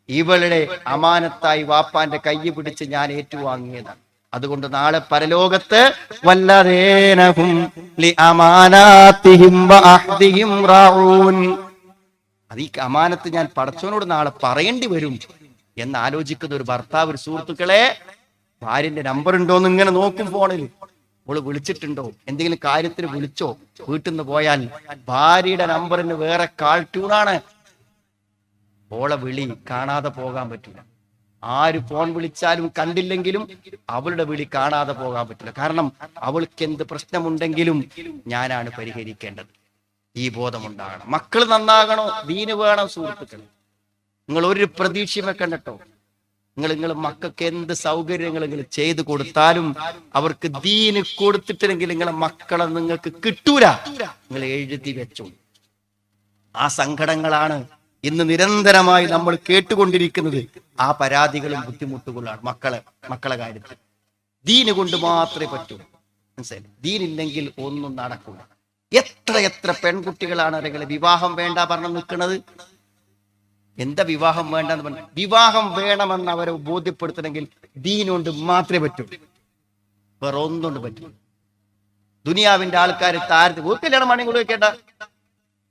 ഇവളുടെ അമാനത്തായി വാപ്പാന്റെ കൈ പിടിച്ച് ഞാൻ ഏറ്റുവാങ്ങിയതാണ്. അതുകൊണ്ട് നാളെ പരലോകത്ത് വല്ലദേനഹും ലിഅമാനാതിഹിം വഅഹ്ദിഹിം റാഊൻ, അത് ഈ അമാനത്ത് ഞാൻ പടച്ചവനോട് നാളെ പറയേണ്ടി വരും എന്ന് ആലോചിക്കുന്ന ഒരു ഭർത്താവ്. ഒരു സുഹൃത്തുക്കളെ, ഭാര്യന്റെ നമ്പർ ഉണ്ടോന്ന് ഇങ്ങനെ നോക്കും ഫോണിൽ. ഓള് വിളിച്ചിട്ടുണ്ടോ, എന്തെങ്കിലും കാര്യത്തിന് വിളിച്ചോ? വീട്ടിൽ നിന്ന് പോയാൽ ഭാര്യയുടെ നമ്പറിന് വേറെ കാൾ ട്യൂണാണ്. ഓളെ വിളി കാണാതെ പോകാൻ പറ്റില്ല. ആര് ഫോൺ വിളിച്ചാലും കണ്ടില്ലെങ്കിലും അവളുടെ വിളി കാണാതെ പോകാൻ പറ്റില്ല. കാരണം അവൾക്ക് എന്ത് പ്രശ്നമുണ്ടെങ്കിലും ഞാനാണ് പരിഹരിക്കേണ്ടത്. ഈ ബോധമുണ്ടാകണം. മക്കൾ നന്നാകണോ, ദീന് വേണം. സുഹൃത്തുക്കൾ, നിങ്ങൾ ഒരു പ്രതീക്ഷയും വെക്കണ്ടോ. നിങ്ങൾ മക്കൾക്ക് എന്ത് സൗകര്യങ്ങൾ നിങ്ങൾ ചെയ്തു കൊടുത്താലും അവർക്ക് ദീന് കൊടുത്തിട്ടില്ലെങ്കിൽ നിങ്ങളെ മക്കളെ നിങ്ങൾക്ക് കിട്ടൂല. നിങ്ങൾ എഴുതി വെച്ചോ. ആ സങ്കടങ്ങളാണ് ഇന്ന് നിരന്തരമായി നമ്മൾ കേട്ടുകൊണ്ടിരിക്കുന്നത്. ആ പരാതികളും ബുദ്ധിമുട്ടുകളാണ് മക്കളെ കാര്യത്തിൽ. ദീന് കൊണ്ട് മാത്രമേ പറ്റൂ. മനസ്സിലായി? ദീനില്ലെങ്കിൽ ഒന്നും നടക്കൂല. എത്ര പെൺകുട്ടികളാണ് നിങ്ങളെ വിവാഹം വേണ്ട പറഞ്ഞു നിൽക്കുന്നത്. എന്താ വിവാഹം വേണ്ടെന്ന് പറഞ്ഞു? വിവാഹം വേണമെന്ന് അവരെ ബോധ്യപ്പെടുത്തണമെങ്കിൽ ദീനുകൊണ്ട് മാത്രമേ പറ്റൂ. വേറെ ഒന്നുകൊണ്ട് പറ്റൂ. ദുനിയാവിന്റെ ആൾക്കാർ കല്യാണം മണികൾ വെക്കേണ്ട,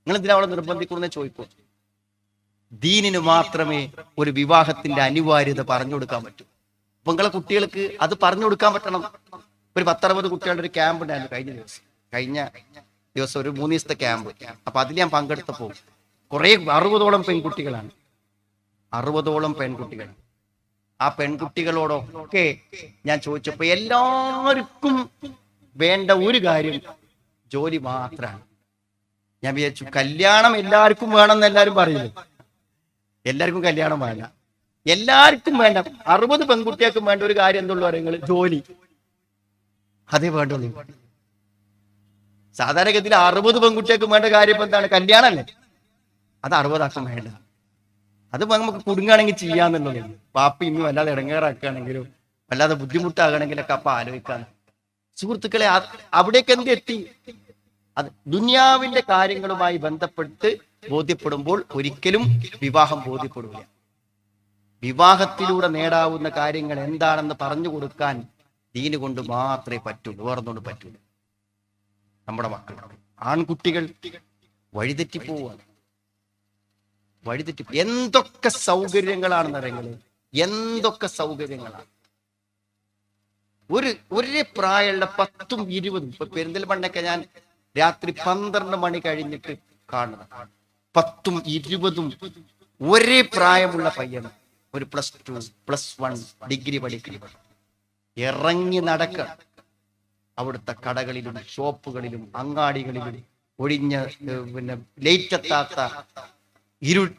നിങ്ങൾ എന്തിനാ അവളെ നിർബന്ധിക്കുന്നേ ചോദിക്കൂ. ദീനിന് മാത്രമേ ഒരു വിവാഹത്തിന്റെ അനിവാര്യത പറഞ്ഞു കൊടുക്കാൻ പറ്റൂ. അപ്പൊ നിങ്ങളെ കുട്ടികൾക്ക് അത് പറഞ്ഞു കൊടുക്കാൻ പറ്റണം. ഒരു 10-60 കുട്ടികളുടെ ഒരു ക്യാമ്പ് ഉണ്ടായിരുന്നു കഴിഞ്ഞ ദിവസം ഒരു 3 ദിവസത്തെ ക്യാമ്പ്. അപ്പൊ അതിൽ ഞാൻ പങ്കെടുത്തപ്പോൾ കുറെ 60ഓളം പെൺകുട്ടികളാണ്. 60ഓളം പെൺകുട്ടികൾ. ആ പെൺകുട്ടികളോടൊക്കെ ഞാൻ ചോദിച്ചപ്പോ എല്ലാവർക്കും വേണ്ട ഒരു കാര്യം ജോലി മാത്രമാണ്. ഞാൻ വിചാരിച്ചു കല്യാണം എല്ലാവർക്കും വേണമെന്ന് എല്ലാവരും പറയുന്നു. എല്ലാവർക്കും കല്യാണം വേണ്ട, എല്ലാവർക്കും വേണ്ട. 60 പെൺകുട്ടികൾക്കും വേണ്ട ഒരു കാര്യം എന്തുള്ളൂ പറയുന്നത്? ജോലി. അതേ വേണ്ടുള്ളൂ. സാധാരണഗതിയിൽ 60 പെൺകുട്ടികൾക്കും വേണ്ട കാര്യം ഇപ്പൊ എന്താണ്? കല്യാണമല്ലേ. അത് 60 ആക്കും വേണ്ട. അത് നമുക്ക് കുടുങ്ങാണെങ്കിൽ ചെയ്യാന്നുള്ളത്. പാപ്പ ഇനി വല്ലാതെ ഇടങ്ങേറാക്കുകയാണെങ്കിലും വല്ലാതെ ബുദ്ധിമുട്ടാകണമെങ്കിലൊക്കെ അപ്പൊ ആലോചിക്കാൻ. സുഹൃത്തുക്കളെ, അവിടേക്ക് എന്ത് എത്തി? അത് ദുനിയാവിന്റെ കാര്യങ്ങളുമായി ബന്ധപ്പെട്ട് ബോധ്യപ്പെടുമ്പോൾ ഒരിക്കലും വിവാഹം ബോധ്യപ്പെടില്ല. വിവാഹത്തിലൂടെ നേടാവുന്ന കാര്യങ്ങൾ എന്താണെന്ന് പറഞ്ഞു കൊടുക്കാൻ ദീന് കൊണ്ട് മാത്രമേ പറ്റുള്ളൂ. വേറൊന്നുകൊണ്ട് പറ്റൂല. നമ്മുടെ മക്കൾ, ആൺകുട്ടികൾ വഴിതെറ്റിപ്പോവാണ്. എന്തൊക്കെ സൗകര്യങ്ങളാണെന്ന് അറിയുന്നത്, എന്തൊക്കെ സൗകര്യങ്ങളാണ്. ഒരേ പ്രായമുള്ള 10ഉം 20ഉം. ഇപ്പൊ പെരിന്തൽമണ്ണയൊക്കെ ഞാൻ രാത്രി 12 മണി കഴിഞ്ഞിട്ട് കാണുന്നത് 10ഉം 20ഉം ഒരേ പ്രായമുള്ള പയ്യൻ. ഒരു +2, +1 ഡിഗ്രി പഠിക്കണം. ഇറങ്ങി നടക്കുക. അവിടുത്തെ കടകളിലും ഷോപ്പുകളിലും അങ്ങാടികളിലും ഒഴിഞ്ഞ ലൈറ്റ് എത്താത്ത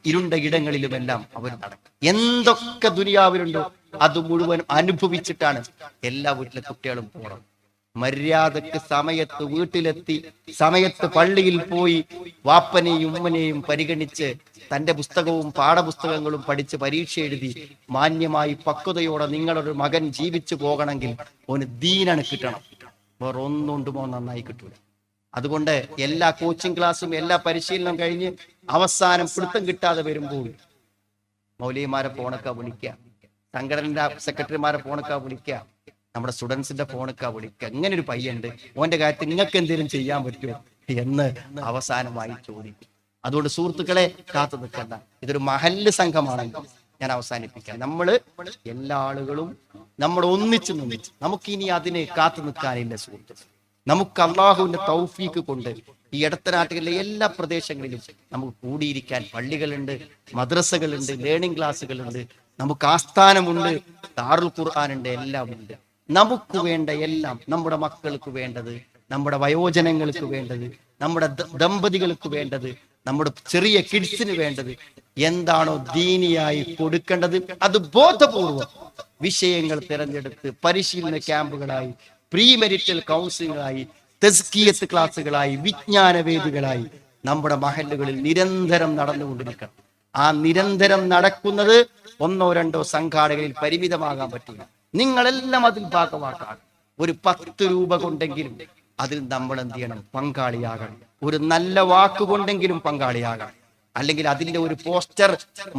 ഇരുണ്ട ഇടങ്ങളിലുമെല്ലാം അവർ നടക്കും. എന്തൊക്കെ ദുനിയാവിലുണ്ടോ അത് മുഴുവൻ അനുഭവിച്ചിട്ടാണ് എല്ലാ വീട്ടിലെ കുട്ടികളും പോകണം. മര്യാദക്ക് സമയത്ത് വീട്ടിലെത്തി സമയത്ത് പള്ളിയിൽ പോയി വാപ്പനെയും ഉമ്മനെയും പരിഗണിച്ച് തന്റെ പുസ്തകവും പാഠപുസ്തകങ്ങളും പഠിച്ച് പരീക്ഷ എഴുതി മാന്യമായി പക്വതയോടെ നിങ്ങളൊരു മകൻ ജീവിച്ചു പോകണമെങ്കിൽ ഓന് ദീനാണ് കിട്ടണം. വേറെ ഒന്നുകൊണ്ടുമോ നന്നായി കിട്ടൂല. അതുകൊണ്ട് എല്ലാ കോച്ചിങ് ക്ലാസ്സും എല്ലാ പരിശീലനം കഴിഞ്ഞ് അവസാനം പിടുത്തം കിട്ടാതെ വരുമ്പോൾ മൗലവിമാരെ ഫോണൊക്കെ വിളിക്കുക, സംഘടനയുടെ സെക്രട്ടറിമാരെ ഫോണൊക്കെ വിളിക്കുക, നമ്മുടെ സ്റ്റുഡൻസിന്റെ ഫോണൊക്കെ വിളിക്കുക. ഇങ്ങനെ ഒരു പയ്യുണ്ട്, ഓന്റെ കാര്യത്തിൽ നിങ്ങൾക്ക് എന്തെങ്കിലും ചെയ്യാൻ പറ്റുമോ എന്ന് അവസാനമായി ചോദിക്കും. അതുകൊണ്ട് സുഹൃത്തുക്കളെ, കാത്തു നിൽക്കണ്ട. ഇതൊരു മഹല്ല് സംഘമാണെങ്കിൽ ഞാൻ അവസാനിപ്പിക്കാം. എല്ലാ ആളുകളും നമ്മൾ ഒന്നിച്ചു നിന്ന് നമുക്കിനി അതിന് കാത്തു നിൽക്കാനില്ല സുഹൃത്തുക്കൾ. നമുക്ക് അള്ളാഹുവിന്റെ തൗഫീക്ക് കൊണ്ട് ഈ ഇടത്തനാട്ടുകളിലെ എല്ലാ പ്രദേശങ്ങളിലും നമുക്ക് കൂടിയിരിക്കാൻ പള്ളികളുണ്ട്, മദ്രസകളുണ്ട്, ലേണിംഗ് ക്ലാസ്സുകളുണ്ട്, നമുക്ക് ആസ്ഥാനമുണ്ട്, ദാറുൽ ഖുർആനുണ്ട്, എല്ലാം ഉണ്ട്. നമുക്ക് വേണ്ട എല്ലാം, നമ്മുടെ മക്കൾക്ക് വേണ്ടത്, നമ്മുടെ വയോജനങ്ങൾക്ക് വേണ്ടത്, നമ്മുടെ ദമ്പതികൾക്ക് വേണ്ടത്, നമ്മുടെ ചെറിയ കിഡ്സിന് വേണ്ടത് എന്താണോ ദീനിയായി കൊടുക്കേണ്ടത് അത് ബോധപൂർവം വിഷയങ്ങൾ തിരഞ്ഞെടുത്ത് പരിശീലന ക്യാമ്പുകളായി, പ്രീ മെരിറ്റൽ കൗൺസിലിംഗായി, തസ്കിയത്ത് ക്ലാസ്സുകളായി, വിജ്ഞാന വേദികളായി നമ്മുടെ മഹല്ലുകളിൽ നിരന്തരം നടന്നുകൊണ്ടിരിക്കണം. ആ നിരന്തരം നടക്കുന്നത് ഒന്നോ രണ്ടോ സംഘാടകരിൽ പരിമിതമാകാൻ പറ്റില്ല. നിങ്ങളെല്ലാം അതിൽ ഭാഗമാക്കണം. ഒരു 10 രൂപ കൊണ്ടെങ്കിലും അതിൽ നമ്മൾ എന്ത് ചെയ്യണം? പങ്കാളിയാകണം. ഒരു നല്ല വാക്കുകൊണ്ടെങ്കിലും പങ്കാളിയാകണം. അല്ലെങ്കിൽ അതിന്റെ ഒരു പോസ്റ്റർ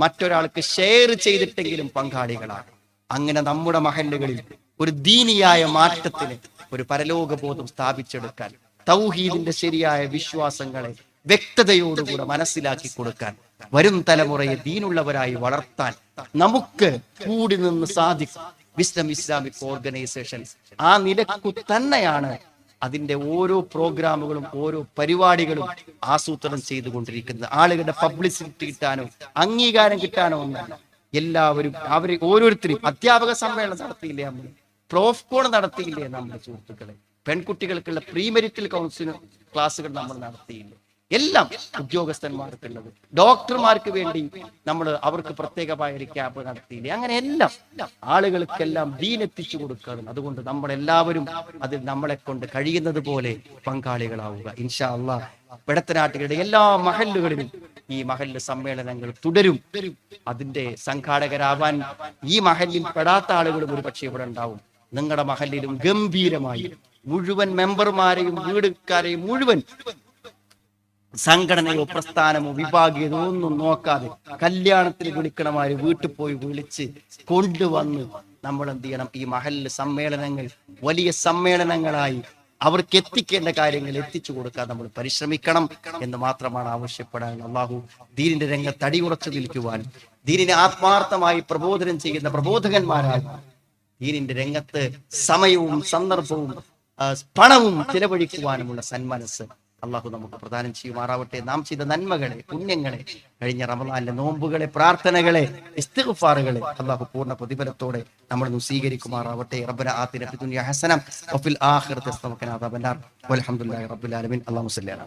മറ്റൊരാൾക്ക് ഷെയർ ചെയ്തിട്ടെങ്കിലും പങ്കാളികളാകണം. അങ്ങനെ നമ്മുടെ മഹല്ലുകളിൽ ഒരു ദീനിയായ മാറ്റത്തിന്, ഒരു പരലോകബോധം സ്ഥാപിച്ചെടുക്കാൻ, തൗഹീദിന്റെ ശരിയായ വിശ്വാസങ്ങളെ വ്യക്തതയോടുകൂടെ മനസ്സിലാക്കി കൊടുക്കാൻ, വരും തലമുറയെ ദീനുള്ളവരായി വളർത്താൻ നമുക്ക് കൂടി നിന്ന് സാധിക്കും. വിസ്ഡം ഇസ്ലാമിക് ഓർഗനൈസേഷൻ ആ നിലക്കു തന്നെയാണ് അതിന്റെ ഓരോ പ്രോഗ്രാമുകളും ഓരോ പരിപാടികളും ആസൂത്രണം ചെയ്തുകൊണ്ടിരിക്കുന്നത്. ആളുകളുടെ പബ്ലിസിറ്റി കിട്ടാനോ അംഗീകാരം കിട്ടാനോ ഒന്നല്ല. എല്ലാവരും അവരെ ഓരോരുത്തരും അധ്യാപക സമ്മേളനം നടത്തിയില്ലേ, നമ്മൾ പ്രോഫ്കോൺ നടത്തിയില്ലേ, നമ്മുടെ സുഹൃത്തുക്കളെ, പെൺകുട്ടികൾക്കുള്ള പ്രീ മെരിറ്റൽ കൗൺസിൽ ക്ലാസ്സുകൾ നമ്മൾ നടത്തിയില്ലേ, എല്ലാം ഉദ്യോഗസ്ഥന്മാർക്കുള്ളത്, ഡോക്ടർമാർക്ക് വേണ്ടി നമ്മൾ അവർക്ക് പ്രത്യേകമായ ഒരു ക്യാമ്പ് നടത്തിയില്ലേ, അങ്ങനെ എല്ലാം ആളുകൾക്കെല്ലാം ദീൻ എത്തിച്ചു കൊടുക്കണം. അതുകൊണ്ട് നമ്മളെല്ലാവരും അതിൽ നമ്മളെ കൊണ്ട് കഴിയുന്നത് പോലെ പങ്കാളികളാവുക. ഇൻഷാ അല്ലാഹ് വെടത്തനാട്ടുകളുടെ എല്ലാ മഹല്ലുകളിലും ഈ മഹല്ല് സമ്മേളനങ്ങൾ തുടരും. അതിന്റെ സംഘാടകരാവാൻ ഈ മഹല്ലിൽ പെടാത്ത ആളുകളും ഒരു പക്ഷേ ഇവിടെ ഉണ്ടാവും. നിങ്ങളുടെ മഹല്ലിലും ഗംഭീരമായി മുഴുവൻ മെമ്പർമാരെയും വീടുകാരെയും മുഴുവൻ സംഘടനയോ പ്രസ്ഥാനമോ വിഭാഗീയതയോ ഒന്നും നോക്കാതെ കല്യാണത്തിന് വിളിക്കണമാര് വീട്ടിൽ പോയി വിളിച്ച് കൊണ്ടുവന്ന് നമ്മൾ എന്ത് ചെയ്യണം? ഈ മഹല്ല് സമ്മേളനങ്ങൾ വലിയ സമ്മേളനങ്ങളായി അവർക്ക് എത്തിക്കേണ്ട കാര്യങ്ങൾ എത്തിച്ചു കൊടുക്കാൻ നമ്മൾ പരിശ്രമിക്കണം എന്ന് മാത്രമാണ് ആവശ്യപ്പെടാൻ. അള്ളാഹു ദീനിന്റെ രംഗത്ത് അടിയുറച്ചു നിൽക്കുവാനും ദീനിനെ ആത്മാർത്ഥമായി പ്രബോധനം ചെയ്യുന്ന പ്രബോധകന്മാരായി ദീനിന്റെ രംഗത്ത് സമയവും സന്ദർഭവും പണവും ചിലവഴിക്കുവാനുമുള്ള സന്മനസ് അള്ളാഹു നമുക്ക് പ്രദാനം ചെയ്യുമാറാവട്ടെ. നാം ചെയ്ത നന്മകളെ, പുണ്യങ്ങളെ, കഴിഞ്ഞ റമളാനിലെ നോമ്പുകളെ, പ്രാർത്ഥനകളെ, ഇസ്തിഗ്ഫാറുകളെ അള്ളാഹു പൂർണ്ണ പ്രതിഫലത്തോടെ നമ്മൾ സ്വീകരിക്കുമാറാവട്ടെ. റബ്ബന ആതിന ഫിദ് ദുനിയ ഹസന വഫിൽ ആഖിറതി ഹസന വഖിനാ അദാബന്നാർ വൽഹംദുലില്ലാഹി റബ്ബിൽ ആലമീൻ. അല്ലാഹുമ്മ സ്വല്ലി അലാ